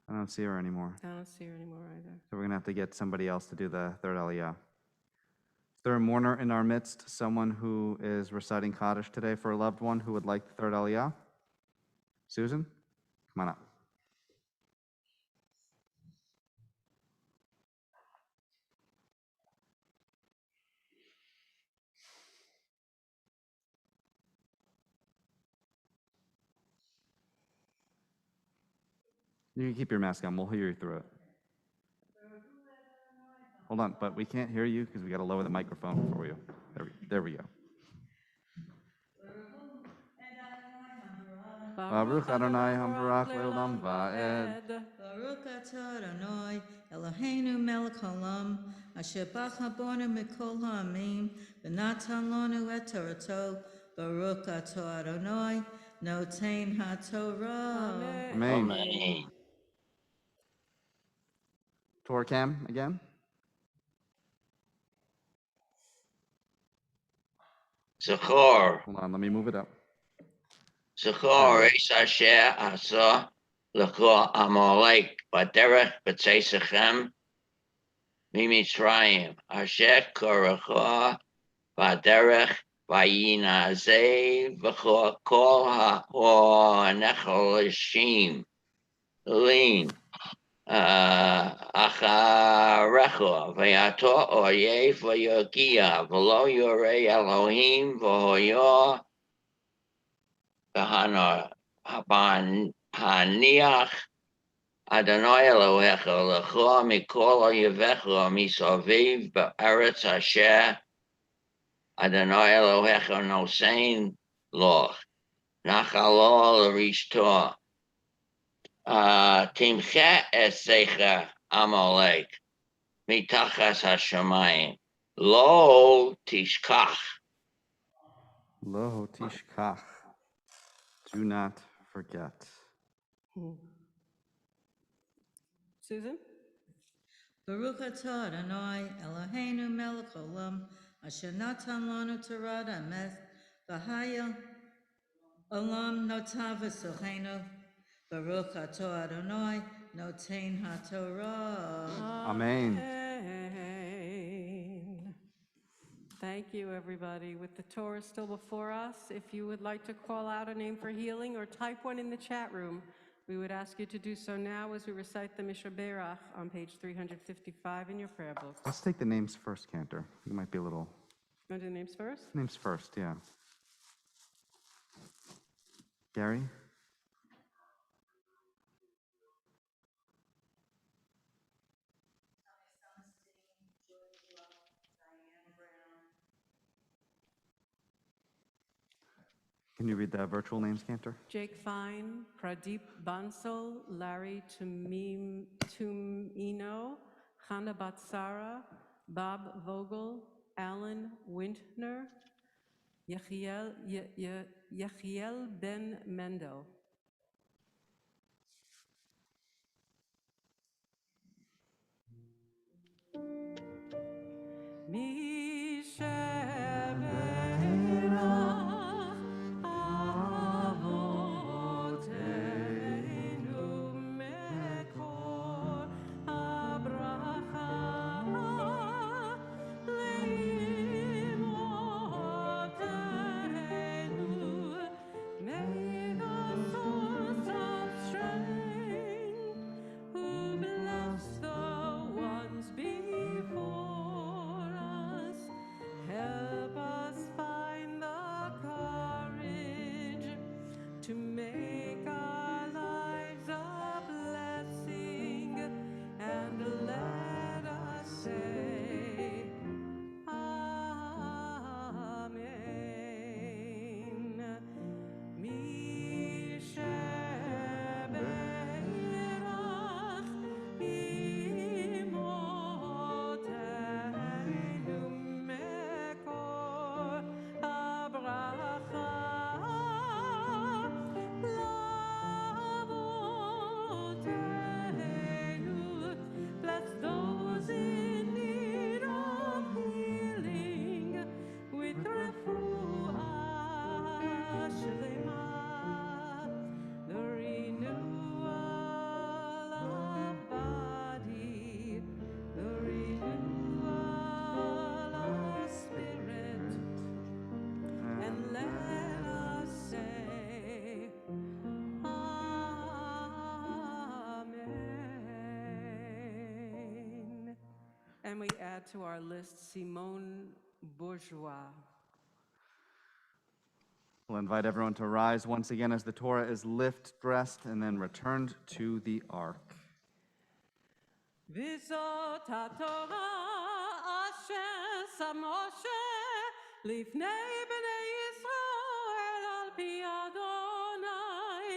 I don't see her anymore. I don't see her anymore either. So we're going to have to get somebody else to do the third Aliyah. Is there a mourner in our midst, someone who is reciting Kaddish today for a loved one who would like the third Aliyah? Susan, come on up. You can keep your mask on. We'll hear you through it. Hold on, but we can't hear you because we got to lower the microphone for you. There we go. Baruch Adonai Hambarach Leolam Va'ed. Baruch atah Adonai Eloheinu melech haolam asher bacha bonu mikol ha'amim v'natan lanu et Torato. Baruch atah Adonai noten haTorah. Amen. Amen. Torcam again. Zachor. Hold on, let me move it up. Zachor es asher asa l'ko Amalek b'derech b'tzeisachem mimitzrayim asher koracha b'derech v'yinazeh v'cho kol ha'necholashim lean acharecho v'yato oyev v'yogia v'lo yorei Elohim v'hoyo Haniach Adonai Elohecha lecho mikol oyevecha misaviv be'eretz asher Adonai Elohecha nosein loch nachalo l'rishto timche esecha Amalek mitachas hashamayim lo tishkach. Lo tishkach. Do not forget. Susan? Baruch atah Adonai Eloheinu melech haolam asher natan lanu Torah emes v'haya olam notav v'sochenu. Baruch atah Adonai noten haTorah. Amen. Amen. Thank you, everybody. With the Torah still before us, if you would like to call out a name for healing or type one in the chat room, we would ask you to do so now as we recite the Mishnah Berach on page 355 in your prayer book. Let's take the names first, Cantor. You might be a little... Want to do the names first? Names first, yeah. Gary? Can you read the virtual names, Cantor? Jake Fine, Pradeep Bansal, Larry Tumino, Hannah Batsara, Bob Vogel, Alan Wintner, Yechiel Ben Mendel. To make our lives a blessing, and let us say, Amen. And we add to our list Simone Bourgeois. We'll invite everyone to rise once again as the Torah is dressed, and then returned to the ark. V'zot haTorah asher sam Moshe lifnei bnei Yisrael al pi Adonai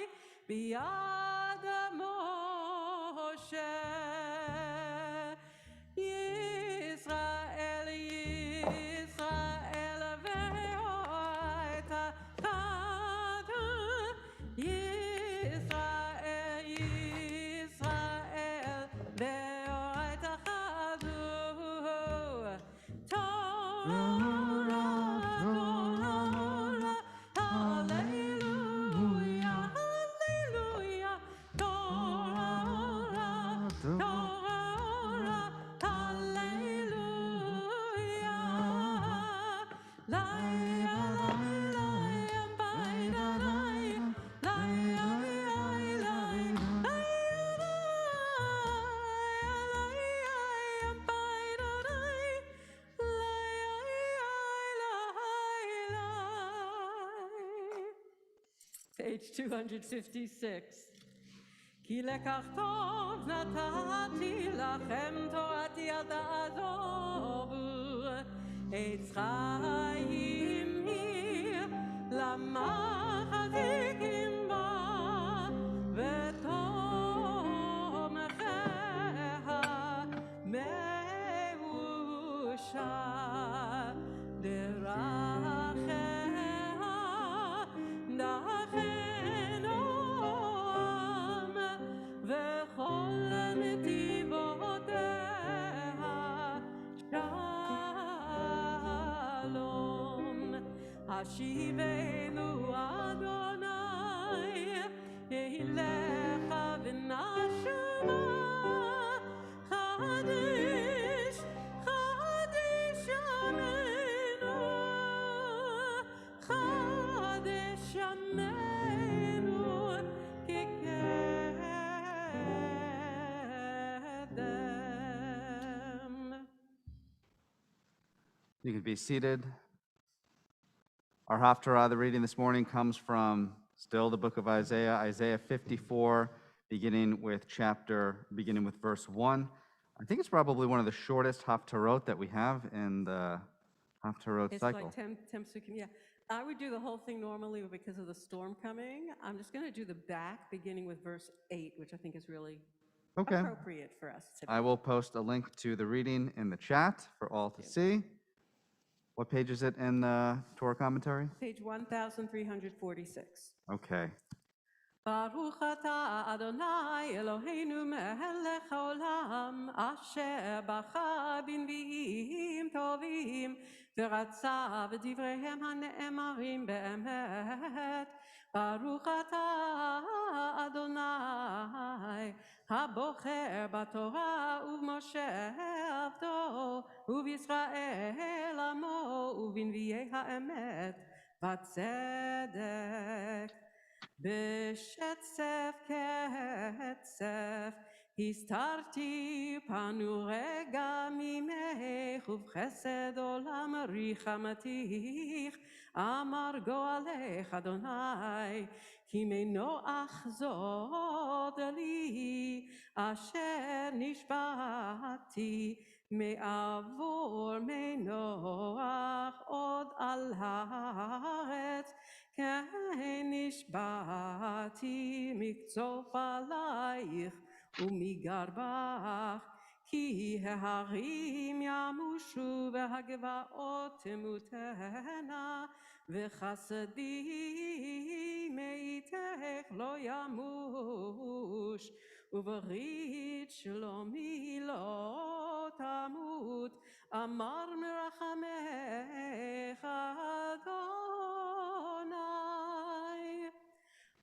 biyad Moshe. Yisrael, Yisrael ve'oret ha'chad. Yisrael, Yisrael ve'oret ha'chad. Torah, Torah, hallelujah, hallelujah. Torah, Torah, hallelujah. Laia, laia, baidalai, laia, laia, laia, baidalai, laia. Page 256. כי לקח טוב נתתי לכם תורתי אל תעזובו, עץ חיים היא למחזיקים בה, ותומכיה מאושר דרכיה דרכנועם וכל נתיבותיה שלום. השיבנו אדוני אליך ונשמה, חדש חדש ימינו, חדש ימינו כקדם. You can be seated. Our Haftarah, the reading this morning, comes from still the book of Isaiah, Isaiah 54, beginning with verse 1. I think it's probably one of the shortest Haftarot that we have in the Haftarot It's cycle. like 10 psukim, yeah. I would do the whole thing normally, but because of the storm coming, I'm just going to do the back, beginning with verse 8, which I think is really Okay. appropriate for us today. I will post a link to the reading in the chat for all to see. What page is it in the Torah commentary? Page 1346. Okay. ברוך אתה אדוני אלוהינו מלך העולם אשר בחר בנביאים טובים ורצה בדבריהם הנאמרים באמת. ברוך אתה אדוני הבוחר בתורה ובמשה עבדו ובישראל עמו ובנביאי האמת בצדק. בשצף קצף הסתרתי פנו רגע ממך ובחסד עולם ריחמתיך אמר גואלך אדוני כי מנוח זאת לי אשר נשבעתי מעבור מנוח עוד על הארץ כן נשבעתי מקצוף עלייך ומגרבך כי ההרים ימושו והגבעות תמותנה וחסדי מאיתך לא ימוש וברית שלומי לא תמות אמר מרחמך אדוני.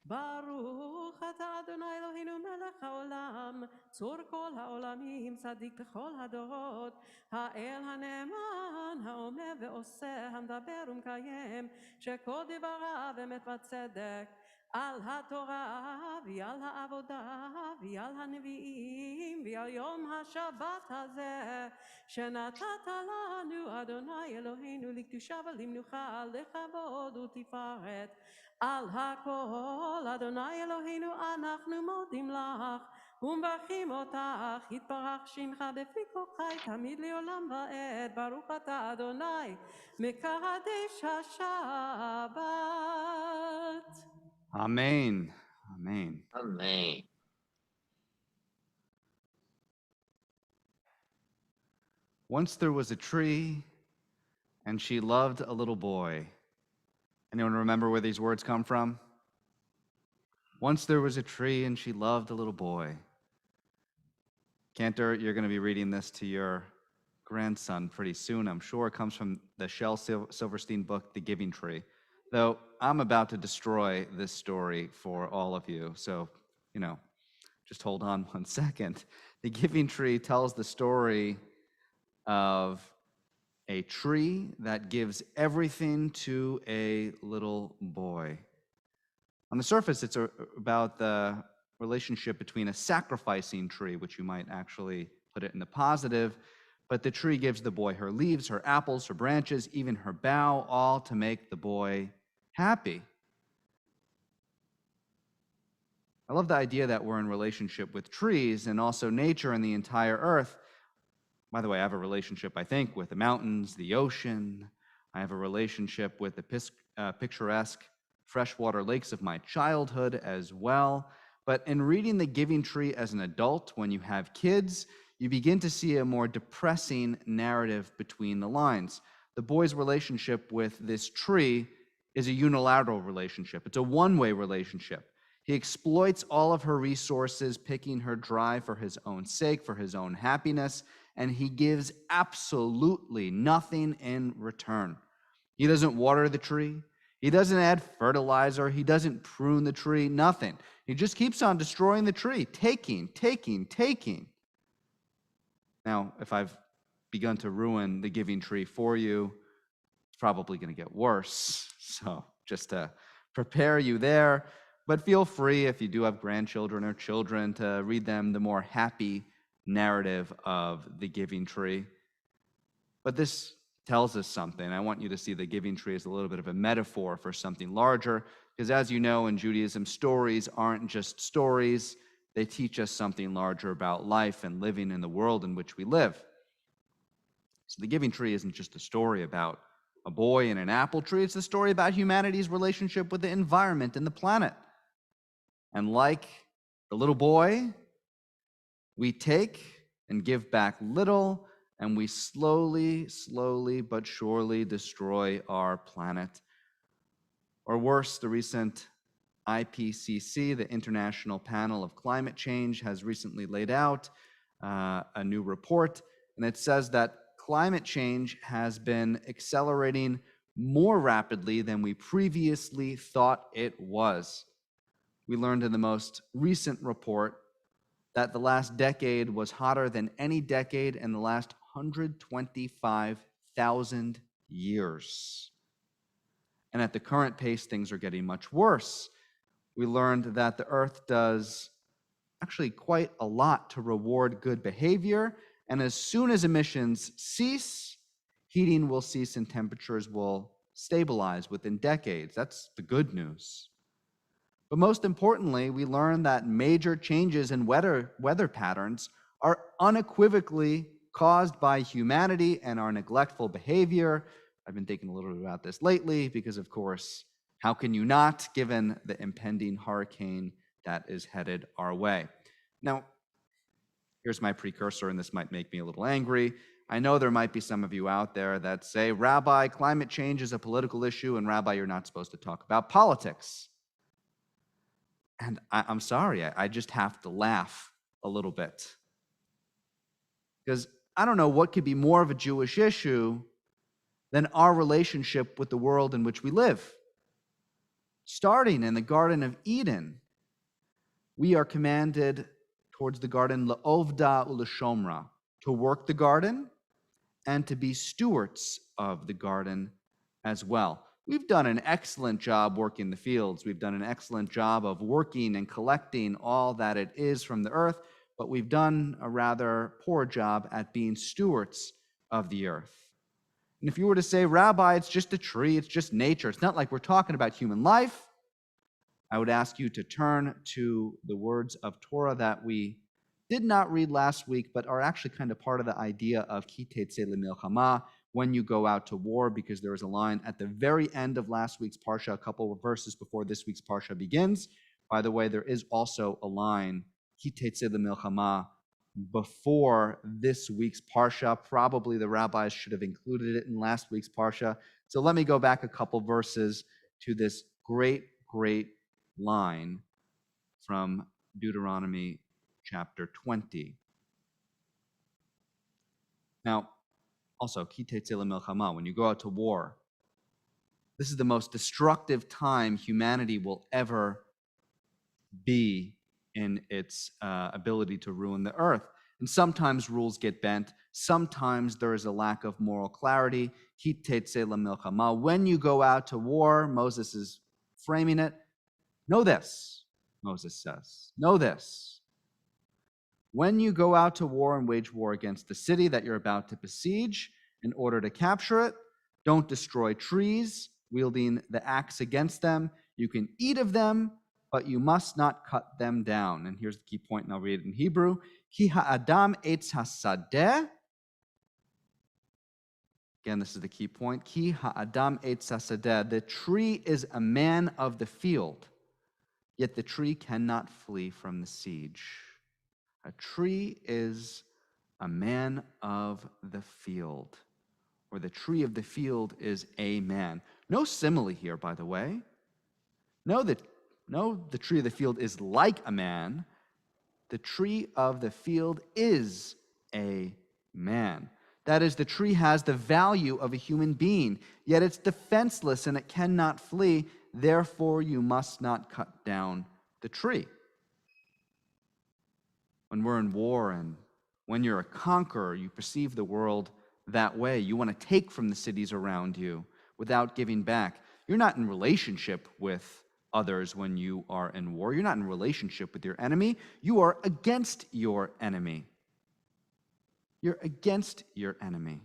ברוך אתה אדוני אלוהינו מלך העולם צור כל העולמים צדיק בכל הדורות האל הנאמן האומר ועושה המדבר ומקיים שכל דבריו אמת וצדק על התורה ועל העבודה ועל הנביאים ועל יום השבת הזה שנתת לנו אדוני אלוהינו לקדושה ולמנוחה לכבוד ותפארת על הכל אדוני אלוהינו אנחנו מודים לך ומברכים אותך יתברך שמך בפי כל חי תמיד לעולם ועד ברוך אתה אדוני מקדש השבת. Amen. Amen. Amen. Once there was a tree, and she loved a little boy. Anyone remember where these words come from? Once there was a tree, and she loved a little boy. Cantor, you're going to be reading this to your grandson pretty soon, I'm sure. It comes from the Shel Silverstein book, The Giving Tree. Though I'm about to destroy this story for all of you, so, just hold on 1 second. The Giving Tree tells the story of a tree that gives everything to a little boy. On the surface, it's about the relationship between a sacrificing tree, which you might actually put it in the positive, but the tree gives the boy her leaves, her apples, her branches, even her bough, all to make the boy happy. I love the idea that we're in relationship with trees and also nature and the entire earth. By the way, I have a relationship, I think, with the mountains, the ocean. I have a relationship with the picturesque freshwater lakes of my childhood as well. But in reading The Giving Tree as an adult, when you have kids, you begin to see a more depressing narrative between the lines. The boy's relationship with this tree is a unilateral relationship. It's a one-way relationship. He exploits all of her resources, picking her dry for his own sake, for his own happiness, and he gives absolutely nothing in return. He doesn't water the tree. He doesn't add fertilizer. He doesn't prune the tree, nothing. He just keeps on destroying the tree, taking. Now, if I've begun to ruin the Giving Tree for you, it's probably going to get worse. So just to prepare you there. But feel free, if you do have grandchildren or children, to read them the more happy narrative of the Giving Tree. But this tells us something. I want you to see the Giving Tree as a little bit of a metaphor for something larger, because as you know, in Judaism, stories aren't just stories. They teach us something larger about life and living in the world in which we live. So the Giving Tree isn't just a story about a boy and an apple tree. It's a story about humanity's relationship with the environment and the planet. And like the little boy, we take and give back little, and we slowly but surely destroy our planet. Or worse, the recent IPCC, the International Panel of Climate Change, has recently laid out a new report, and it says that climate change has been accelerating more rapidly than we previously thought it was. We learned in the most recent report that the last decade was hotter than any decade in the last 125,000 years. And at the current pace, things are getting much worse. We learned that the Earth does actually quite a lot to reward good behavior, and as soon as emissions cease, heating will cease and temperatures will stabilize within decades. That's the good news. But most importantly, we learned that major changes in weather patterns are unequivocally caused by humanity and our neglectful behavior. I've been thinking a little bit about this lately because, of course, how can you not, given the impending hurricane that is headed our way? Now, here's my precursor, and this might make me a little angry. I know there might be some of you out there that say, Rabbi, climate change is a political issue, and Rabbi, you're not supposed to talk about politics. And I'm sorry, I just have to laugh a little bit. Because I don't know what could be more of a Jewish issue than our relationship with the world in which we live. Starting in the Garden of Eden, we are commanded towards the garden, la'ovda u'lashomra, to work the garden and to be stewards of the garden as well. we've done an excellent job working the fields. We've done an excellent job of working and collecting all that it is from the earth, but we've done a rather poor job at being stewards of the earth. And if you were to say, Rabbi, it's just a tree, it's just nature, it's not like we're talking about human life, I would ask you to turn to the words of Torah that we did not read last week, but are actually kind of part of the idea of ki tetzeh lemilchama, when you go out to war, because there is a line at the very end of last week's parsha, a couple of verses before this week's parsha begins. By the way, there is also a line, ki tetzeh lemilchama, before this week's parsha. Probably the rabbis should have included it in last week's parsha. So let me go back a couple verses to this great line from Deuteronomy chapter 20. Now, also, ki tetzeh lemilchama, when you go out to war, this is the most destructive time humanity will ever be in its ability to ruin the earth. And sometimes rules get bent. Sometimes there is a lack of moral clarity. Ki tetzeh lemilchama. When you go out to war, Moses is framing it. Know this, Moses says. Know this. When you go out to war and wage war against the city that you're about to besiege, in order to capture it, don't destroy trees, wielding the axe against them. You can eat of them, but you must not cut them down. And here's the key point, and I'll read it in Hebrew. Ki ha'adam etz hasadeh. Again, this is the key point. Ki ha'adam etz hasadeh. The tree is a man of the field, yet the tree cannot flee from the siege. A tree is a man of the field, or the tree of the field is a man. No simile here, by the way. No, the tree of the field is like a man. The tree of the field is a man. That is, the tree has the value of a human being, yet it's defenseless and it cannot flee. Therefore, you must not cut down the tree. When we're in war and when you're a conqueror, you perceive the world that way. You want to take from the cities around you without giving back. You're not in relationship with others when you are in war. You're not in relationship with your enemy. You are against your enemy. You're against your enemy.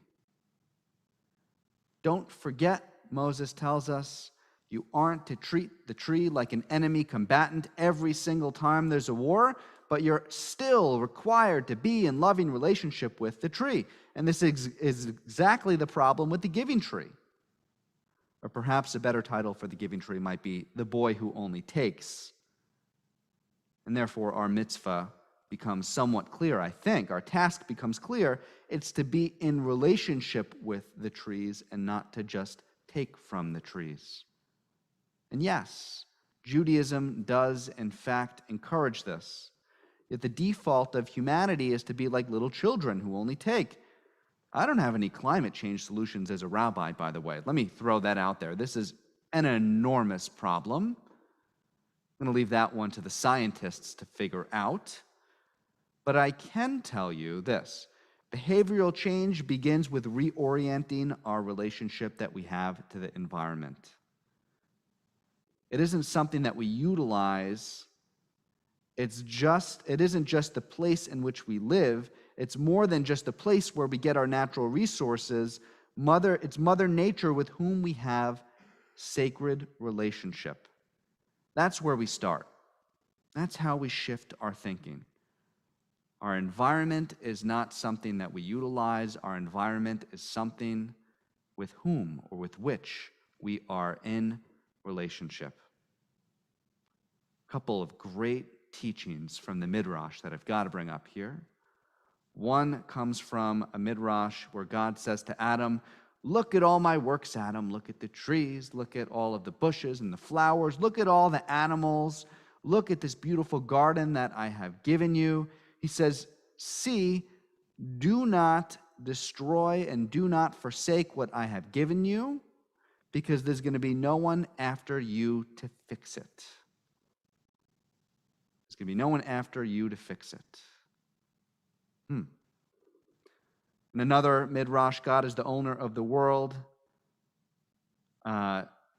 Don't forget, Moses tells us, you aren't to treat the tree like an enemy combatant every single time there's a war, but you're still required to be in loving relationship with the tree. And this is exactly the problem with the giving tree. Or perhaps a better title for the giving tree might be the boy who only takes. And therefore our mitzvah becomes somewhat clear, I think. Our task becomes clear. It's to be in relationship with the trees and not to just take from the trees. And yes, Judaism does in fact encourage this. Yet the default of humanity is to be like little children who only take. I don't have any climate change solutions as a rabbi, by the way. Let me throw that out there. This is an enormous problem. I'm going to leave that one to the scientists to figure out. But I can tell you this. Behavioral change begins with reorienting our relationship that we have to the environment. It isn't something that we utilize. It isn't just the place in which we live. It's more than just the place where we get our natural resources. It's Mother Nature with whom we have sacred relationship. That's where we start. That's how we shift our thinking. Our environment is not something that we utilize. Our environment is something with whom or with which we are in relationship. A couple of great teachings from the Midrash that I've got to bring up here. One comes from a Midrash where God says to Adam, look at all my works, Adam. Look at the trees. Look at all of the bushes and the flowers. Look at all the animals. Look at this beautiful garden that I have given you. He says, see, do not destroy and do not forsake what I have given you, because there's going to be no one after you to fix it. There's going to be no one after you to fix it. In another Midrash, God is the owner of the world.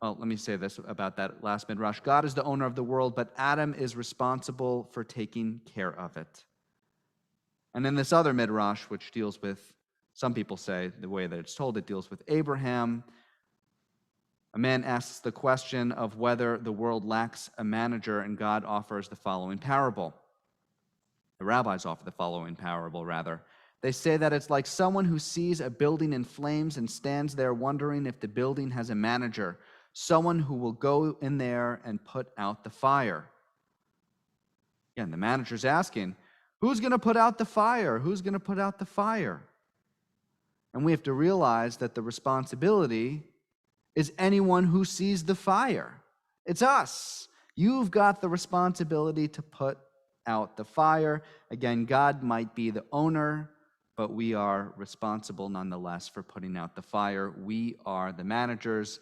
Well, let me say this about that last midrash. God is the owner of the world, but Adam is responsible for taking care of it. And in this other midrash, which deals with, some people say, the way that it's told, it deals with Abraham. A man asks the question of whether the world lacks a manager, and God offers the following parable. The rabbis offer the following parable, rather. They say that it's like someone who sees a building in flames and stands there wondering if the building has a manager, someone who will go in there and put out the fire. Again, the manager's asking, who's going to put out the fire? Who's going to put out the fire? And we have to realize that the responsibility is anyone who sees the fire. It's us. You've got the responsibility to put out the fire. Again, God might be the owner, but we are responsible nonetheless for putting out the fire. We are the managers.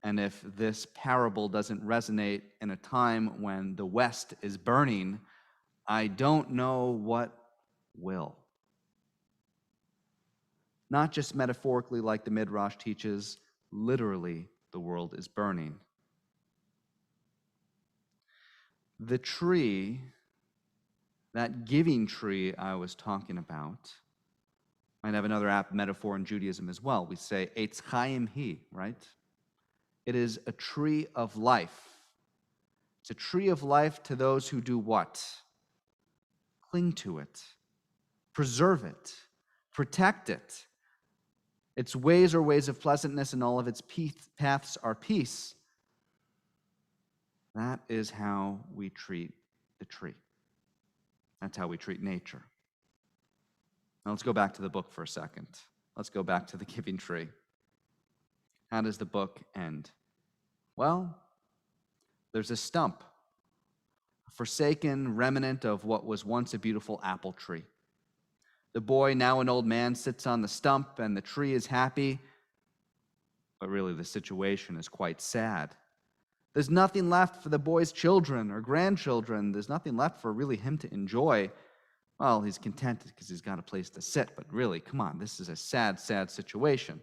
And if this parable doesn't resonate in a time when the West is burning, I don't know what will. Not just metaphorically like the Midrash teaches, literally the world is burning. The tree, that giving tree I was talking about, might have another apt metaphor in Judaism as well. We say, Eitz Chaim Hi, right? It is a tree of life. It's a tree of life to those who do what? Cling to it, preserve it, protect it. Its ways are ways of pleasantness, and all of its paths are peace. That is how we treat the tree. That's how we treat nature. Now let's go back to the book for a second. Let's go back to the giving tree. How does the book end? Well, there's a stump, a forsaken remnant of what was once a beautiful apple tree. The boy, now an old man, sits on the stump, and the tree is happy, but really the situation is quite sad. There's nothing left for the boy's children or grandchildren. There's nothing left for really him to enjoy. Well, he's contented because he's got a place to sit, but really, come on, this is a sad, sad situation.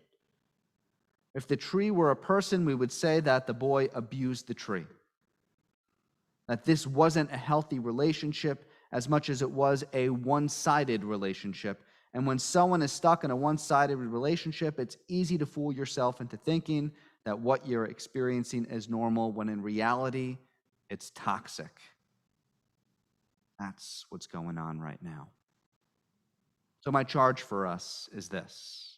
If the tree were a person, we would say that the boy abused the tree, that this wasn't a healthy relationship as much as it was a one-sided relationship. And when someone is stuck in a one-sided relationship, it's easy to fool yourself into thinking that what you're experiencing is normal, when in reality, it's toxic. That's what's going on right now. So my charge for us is this: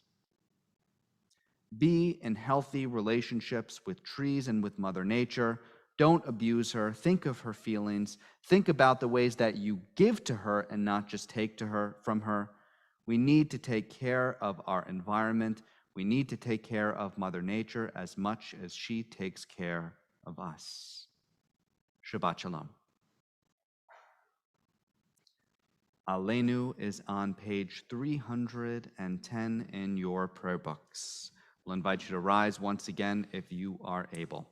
be in healthy relationships with trees and with Mother Nature. Don't abuse her. Think of her feelings. Think about the ways that you give to her and not just take from her. We need to take care of our environment. We need to take care of Mother Nature as much as she takes care of us. Shabbat Shalom. Aleinu is on page 310 in your prayer books. We'll invite you to rise once again if you are able.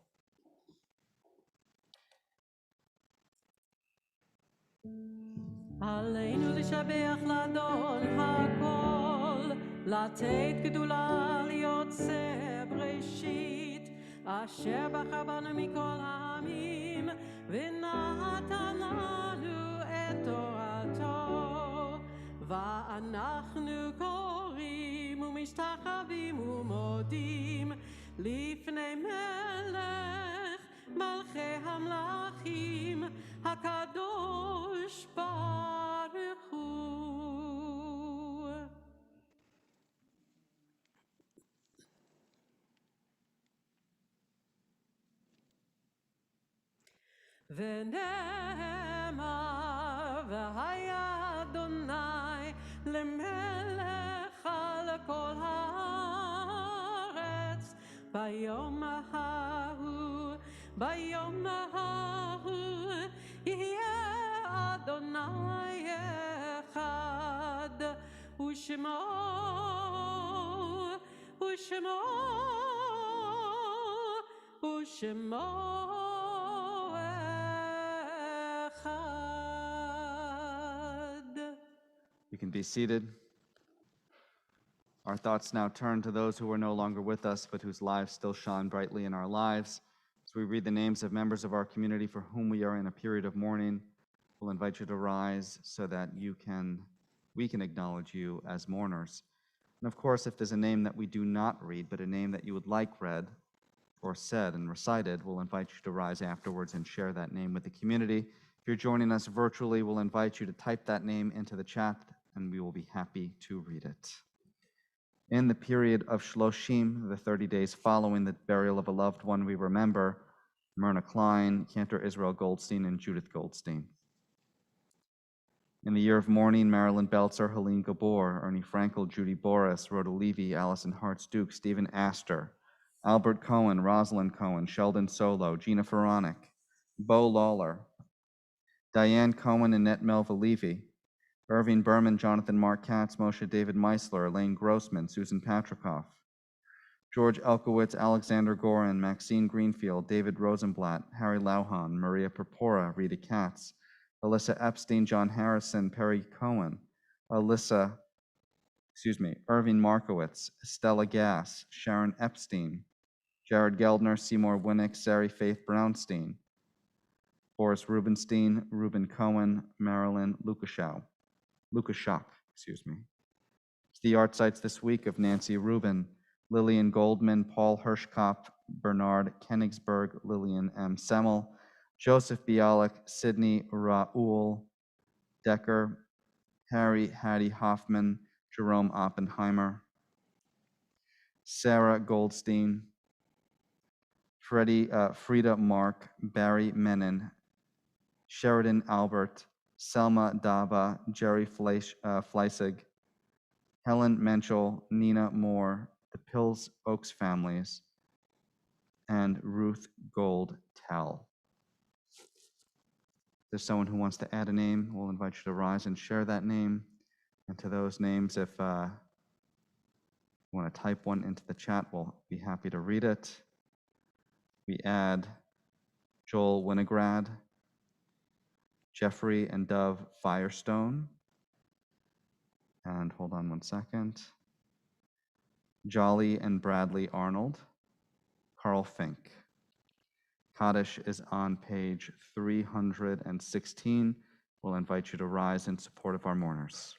עלינו לשבח לאדון הכל, לתת גדולה ליוצא בראשית, אשר בחר בנו מכל העמים, ונתן לנו את תורתו. ואנחנו קוראים ומשתחווים ומודים לפני מלך מלכי המלכים, הקדוש ברוך הוא. ונאמר, והיה אדוני למלך על כל הארץ, ביום ההוא, ביום ההוא, יהיה אדוני אחד, ושמו, ושמו, ושמו אחד. You can be seated. Our thoughts now turn to those who are no longer with us, but whose lives still shine brightly in our lives. As we read the names of members of our community for whom we are in a period of mourning, we'll invite you to rise so that we can acknowledge you as mourners. And of course, if there's a name that we do not read, but a name that you would like read or said and recited, we'll invite you to rise afterwards and share that name with the community. If you're joining us virtually, we'll invite you to type that name into the chat, and we will be happy to read it. In the period of Shloshim, the 30 days following the burial of a loved one, we remember Myrna Klein, Cantor Israel Goldstein, and Judith Goldstein. In the year of mourning, Marilyn Belzer, Helene Gabor, Ernie Frankel, Judy Boris, Rhoda Levy, Allison Hartz-Duke, Stephen Astor, Albert Cohen, Rosalind Cohen, Sheldon Solo, Gina Faronic, Bo Lawler, Diane Cohen, Annette Melva Levy, Irving Berman, Jonathan Mark Katz, Moshe David Meisler, Elaine Grossman, Susan Patrikoff, George Elkowitz, Alexander Gorin, Maxine Greenfield, David Rosenblatt, Harry Lauhan, Maria Purpura, Rita Katz, Alyssa Epstein, John Harrison, Perry Cohen, Irving Markowitz, Stella Gass, Sharon Epstein, Jared Geldner, Seymour Winnick, Sari Faith Brownstein, Boris Rubenstein, Ruben Cohen, Marilyn Lukashuk. It's the art sites this week of Nancy Rubin, Lillian Goldman, Paul Hirschkopf, Bernard Kenigsberg, Lillian M. Semmel, Joseph Bialik, Sidney Raoul Decker, Hattie Hoffman, Jerome Oppenheimer, Sarah Goldstein, Frida Mark, Barry Menon, Sheridan Albert, Selma Daba, Jerry Fleissig, Helen Menschel, Nina Moore, the Pills Oaks families, and Ruth Gold Tell. If there's someone who wants to add a name, we'll invite you to rise and share that name. And to those names, if you want to type one into the chat, we'll be happy to read it. We add Joel Winograd, Jeffrey and Dove Firestone, and hold on one second, Jolly and Bradley Arnold, Carl Fink. Kaddish is on page 316. We'll invite you to rise in support of our mourners.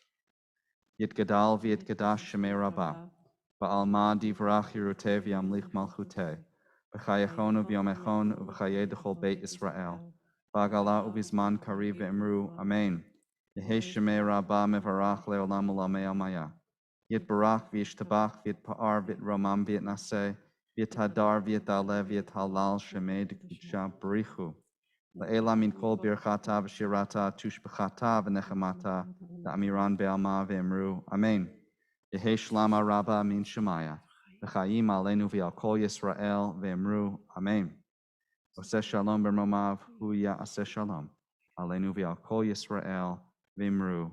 Yitgadal v'yitgadash shemei rabbah, ba'alma divrach yirutev yamlich malchuteh, v'chayechonu b'yomechon v'chayei d'chol beit Yisrael, ba'agala ubizman kariv ve'emru, amen. Yehesh shemei rabbah mevarach le'olam u'lamei amaya. Yitbarach v'yishtabach v'yitpa'ar v'yitromam v'yitnaseh, v'yitadar v'yitalev v'yitalal shemei d'kudsha b'richu. Le'ela min kol birchata v'shirata tushbechata v'nechemata da'amiran be'alma ve'emru, amen. Yehi shlama rabba min shemaya v'chayim aleinu v'al kol Yisrael ve'emru, amen. Oseh shalom b'romav hu ya'aseh shalom aleinu v'al kol Yisrael ve'emru,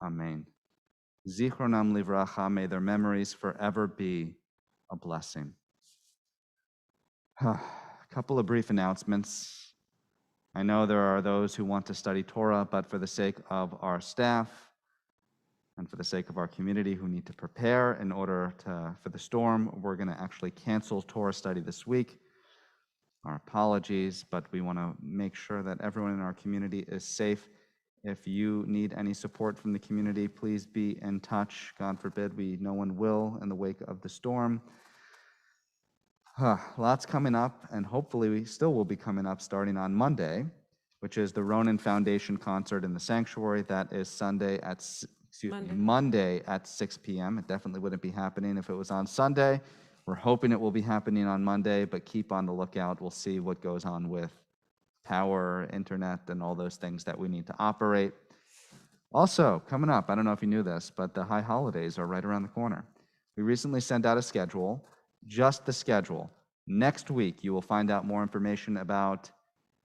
amen. Zichronam livracha, may their memories forever be a blessing. A couple of brief announcements. I know there are those who want to study Torah, but for the sake of our staff and for the sake of our community who need to prepare in order for the storm, we're going to actually cancel Torah study this week. Our apologies, but we want to make sure that everyone in our community is safe. If you need any support from the community, please be in touch. God forbid no one will in the wake of the storm. Lots coming up, and hopefully we still will be coming up starting on Monday, which is the Ronan Foundation concert in the sanctuary. That is Monday at 6 p.m. It definitely wouldn't be happening if it was on Sunday. We're hoping it will be happening on Monday, but keep on the lookout. We'll see what goes on with power, internet, and all those things that we need to operate. Also, coming up, I don't know if you knew this, but the high holidays are right around the corner. We recently sent out a schedule. Just the schedule. Next week, you will find out more information about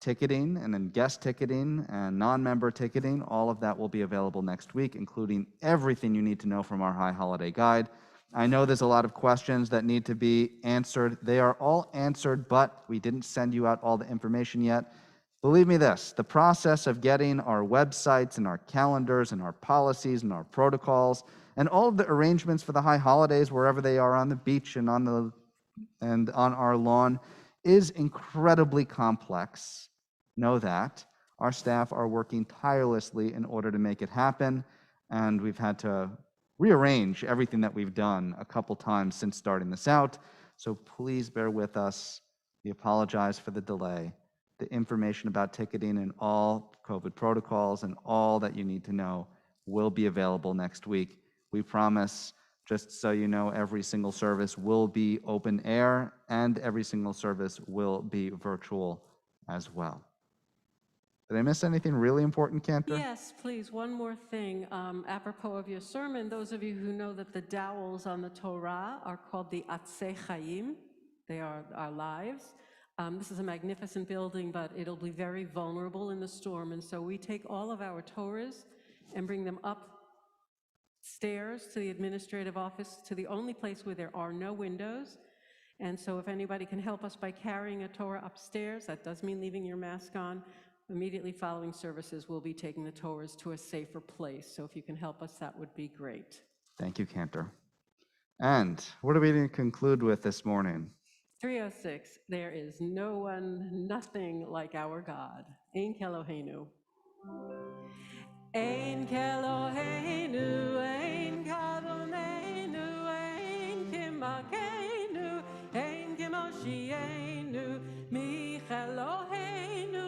ticketing and then guest ticketing and non-member ticketing. All of that will be available next week, including everything you need to know from our High Holiday Guide. I know there's a lot of questions that need to be answered. They are all answered, but we didn't send you out all the information yet. Believe me this, the process of getting our websites and our calendars and our policies and our protocols and all of the arrangements for the high holidays, wherever they are on the beach and on our lawn, is incredibly complex. Know that. Our staff are working tirelessly in order to make it happen, and we've had to rearrange everything that we've done a couple times since starting this out. So please bear with us. We apologize for the delay. The information about ticketing and all COVID protocols and all that you need to know will be available next week. We promise, just so you know, every single service will be open air and every single service will be virtual as well. Did I miss anything really important, Cantor? Yes, please, one more thing. Apropos of your sermon, those of you who know that the dowels on the Torah are called the Atzei Chaim. They are our lives. This is a magnificent building, but it'll be very vulnerable in the storm. And so we take all of our Torahs and bring them upstairs to the administrative office, to the only place where there are no windows. And so if anybody can help us by carrying a Torah upstairs, that does mean leaving your mask on. Immediately following services, we'll be taking the Torahs to a safer place. So if you can help us, that would be great. Thank you, Cantor. And what are we going to conclude with this morning? 306, there is no one, nothing like our God. Ein Keloheinu. Ein Keloheinu, ein Kadonenu, ein Kimakeinu, ein Kimoshienu, Micheloheinu,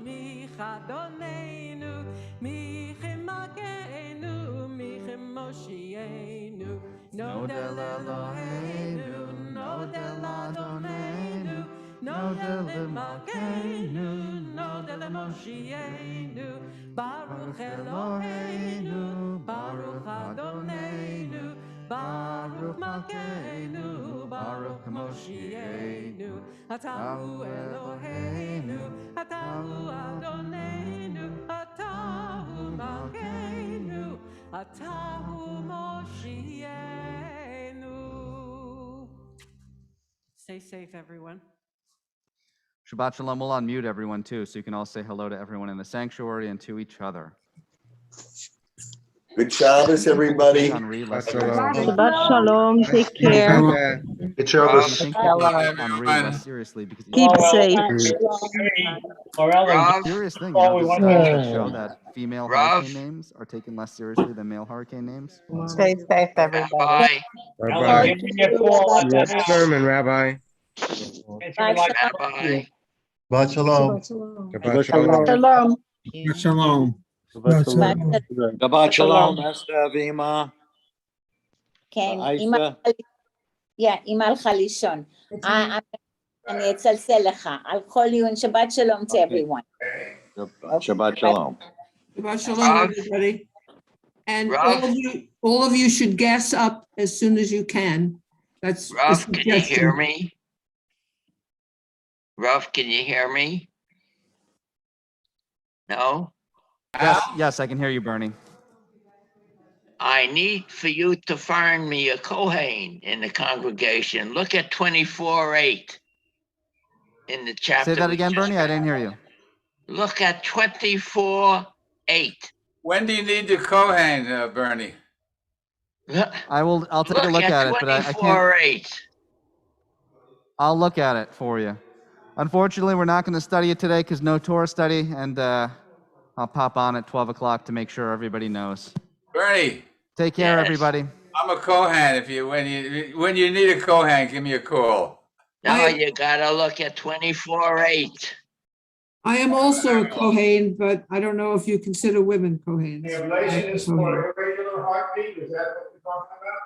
Michadonenu, Michimakeinu, Michimoshienu, Nodel Eloheinu, Nodel Adonenu, Nodel Emalkeinu, Nodel Emoshienu, Baruch Eloheinu, Baruch Adonenu, Baruch Malkeinu, Baruch Moshienu, Atahu Eloheinu, Atahu Adonenu, Atahu Malkeinu, Atahu Moshienu. Stay safe, everyone. Shabbat Shalom. We'll unmute everyone too, so you can all say hello to everyone in the sanctuary and to each other. Good Shabbos, everybody. Henri, less Shabbat Shalom. Take care. Good Shabbos. I think Henri less seriously because Keep safe. the serious thing, you know, the studies that show that female hurricane names are taken less seriously than male hurricane names. Stay safe, everybody. Rabbi, Rabbi. Yes, sermon, Rabbi. Rabbi, Shabbat shalom. Shabbat shalom. Shalom. Shabbat shalom, Esther ואמא. כן, עאישה. אמא הלכה לישון. אני אצלצל לך. על כל עיון, שבת שלום to everyone. Shabbat shalom. Shabbat shalom, everybody. And Rav? all of you should gas up as soon as you can. That's a Rav, can you hear suggestion. me? Rav, can you hear me? No? Yes, I can hear you, Bernie. I need for you to find me a Kohen in the congregation. Look at 24:8 in the chapter. Say that we again, just Bernie. I didn't hear you. Look at 24:8. When do you need the Kohen, Bernie? I'll take a look at it, but I can't. 24:8. I'll look at it for you. Unfortunately, we're not going to study it today because no Torah study, and I'll pop on at 12 o'clock to make sure everybody knows. Bernie, Take care, Yes. everybody. I'm a Kohen. When you need a Kohen, give me a call. Now you gotta look at 24:8. I am also a Kohen, but I don't know if you consider women Kohens. The ablation is for irregular heartbeat, is that what you're talking about?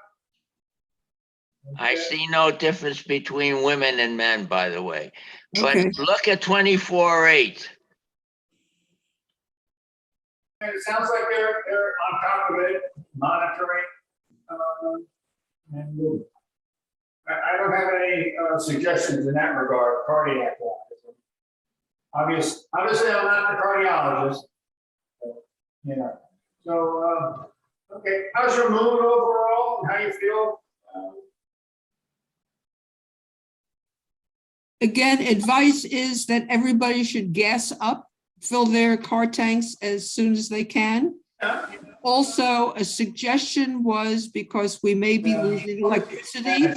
I see no difference between women and men, by the way. But Okay. look at 24:8. And it sounds like they're on top of it, monitoring. And I don't have any suggestions in that regard, cardiac wise. Obviously, I'm not the cardiologist. You know, so, okay, how's your mood overall, and how you feel? Again, advice is that everybody should gas up, fill their car tanks as soon as they can. Also, a suggestion was, because we may be losing electricity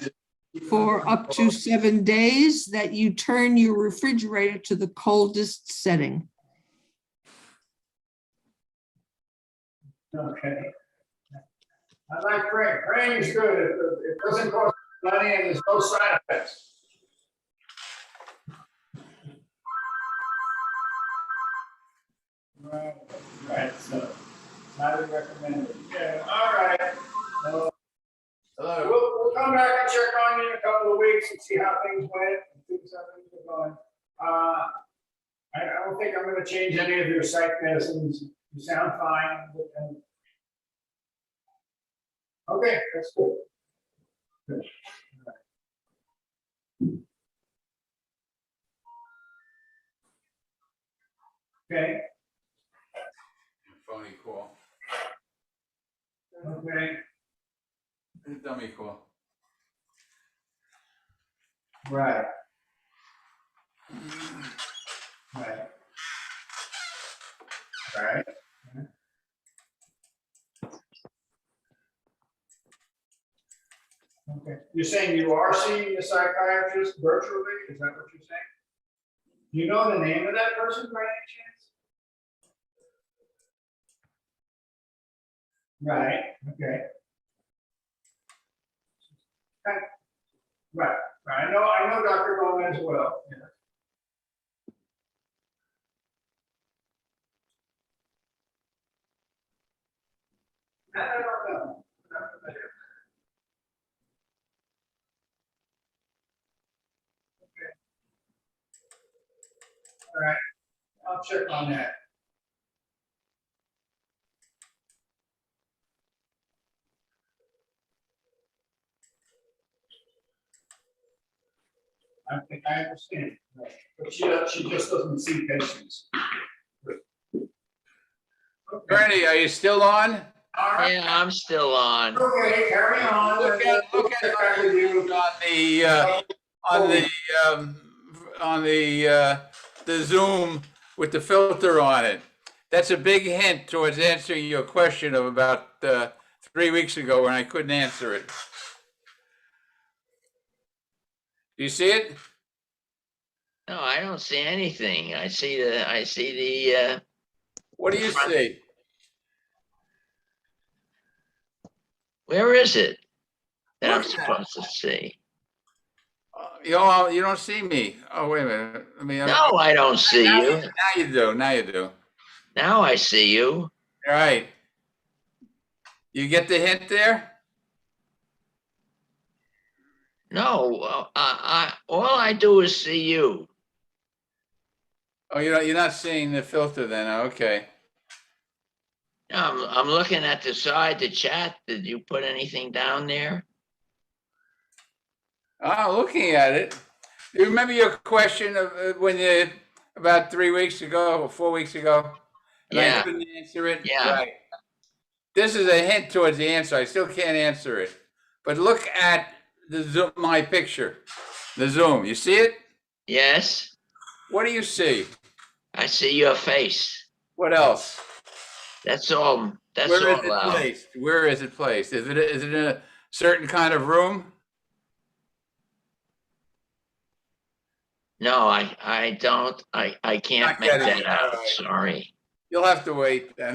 for up to 7 days, that you turn your refrigerator to the coldest setting. Okay. I like praying. Praying is good. It doesn't cost money and there's no side effects. Right, so highly recommended. Yeah, all right. Hello. We'll come back and check on you in a couple of weeks and see how things went and things how things are going. I don't think I'm gonna change any of your psych medicines. You sound fine. Okay, that's good. Good. Okay, Phony call. okay, Dummy call. right. Right. Right. Okay, you're saying you are seeing a psychiatrist virtually? Is that what you're saying? Do you know the name of that person by any chance? Right, okay. Okay. Right, right. I know Dr. Gomez well. Yeah. I don't know. Not familiar. Okay. All right, I'll check on that. I think I understand, right. But she just doesn't see patients. Okay. Bernie, are you still on? All right. Yeah, I'm still on. Okay, carry on. Look at We'll get back with you. on the Zoom with the filter on it. That's a big hint towards answering your question of about 3 weeks ago when I couldn't answer it. Do you see it? No, I don't see anything. I see the, What do you see? where is it that I'm Look at it. supposed to see? You don't see me. Oh, wait a minute. I mean, No, I don't see now you. Now you do. Now you do. Now I see you. All right. You get the hint there? No, all I do is see you. Oh, you're not seeing the filter then. Okay. I'm looking at the side, the chat. Did you put anything down there? Oh, looking at it. You remember your question of when you about 3 weeks ago or 4 weeks ago, and I Yeah. couldn't answer it. Yeah. Right. This is a hint towards the answer. I still can't answer it, but look at the Zoom, my picture, the Zoom. You see it? Yes. What do you see? I see your face. What else? That's all. That's Where is all. it placed? Where is it placed? Is it in a certain kind of room? No, I don't. I can't Not make getting that it. out. All right. Sorry. You'll have to wait then.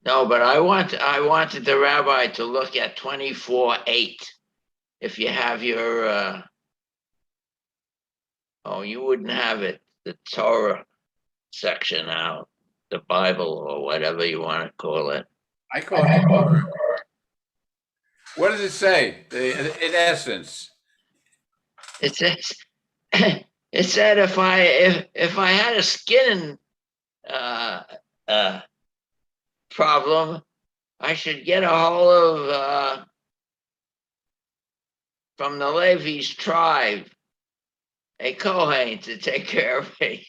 No, but I wanted the rabbi to look at 24:8. If you have your, oh, you wouldn't have it, the Torah section out, the Bible or whatever you want to call it. I call it. What does it say? In essence, It says, it said if I had a skin problem, I should get a hold of from the Levi's tribe, a Kohen to take care of me.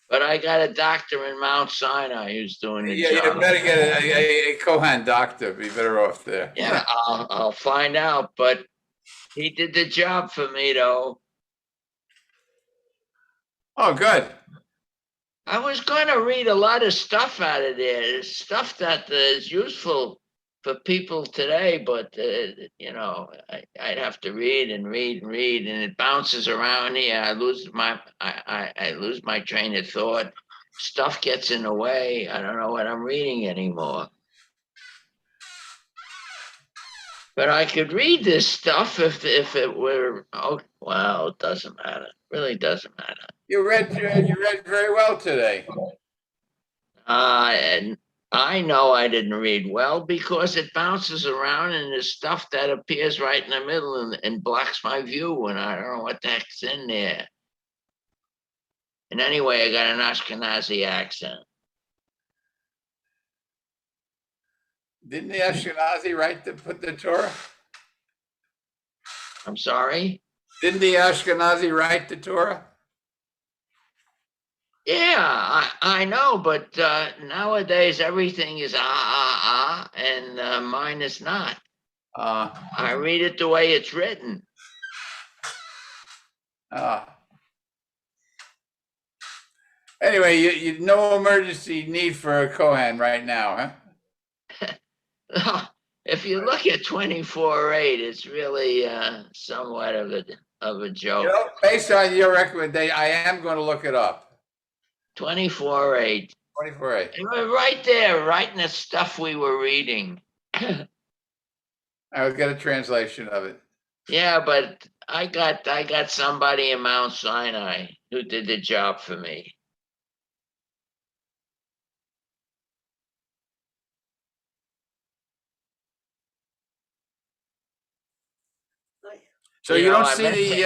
But I got a doctor in Mount Sinai who's doing the Yeah, you job. better get a Kohan doctor. Be better off there. Yeah, I'll find out, but he did the job for me though. Oh, good. I was going to read a lot of stuff out of there. There's stuff that is useful for people today, but I'd have to read and read and read, and it bounces around here. I lose my train of thought. Stuff gets in the way. I don't know what I'm reading anymore. But I could read this stuff if it were. Oh, well, it doesn't matter. It really doesn't matter. You read very well today. And I know I didn't read well because it bounces around and there's stuff that appears right in the middle and blocks my view, and I don't know what the heck's in there. And anyway, I got an Ashkenazi accent. Didn't the Ashkenazi put the Torah? I'm sorry? Didn't the Ashkenazi write the Torah? Yeah, I know, but nowadays everything is and mine is not. I read it the way it's written. Anyway, you no emergency need for a Kohen right now, huh? If you look at 24:8, it's really somewhat of a joke. You know, based on your recommendation, I am going to look it up. 24:8. 24:8. Right there, right in the stuff we were reading. I will get a translation of it. Yeah, but I got somebody in Mount Sinai who did the job for me. So you don't see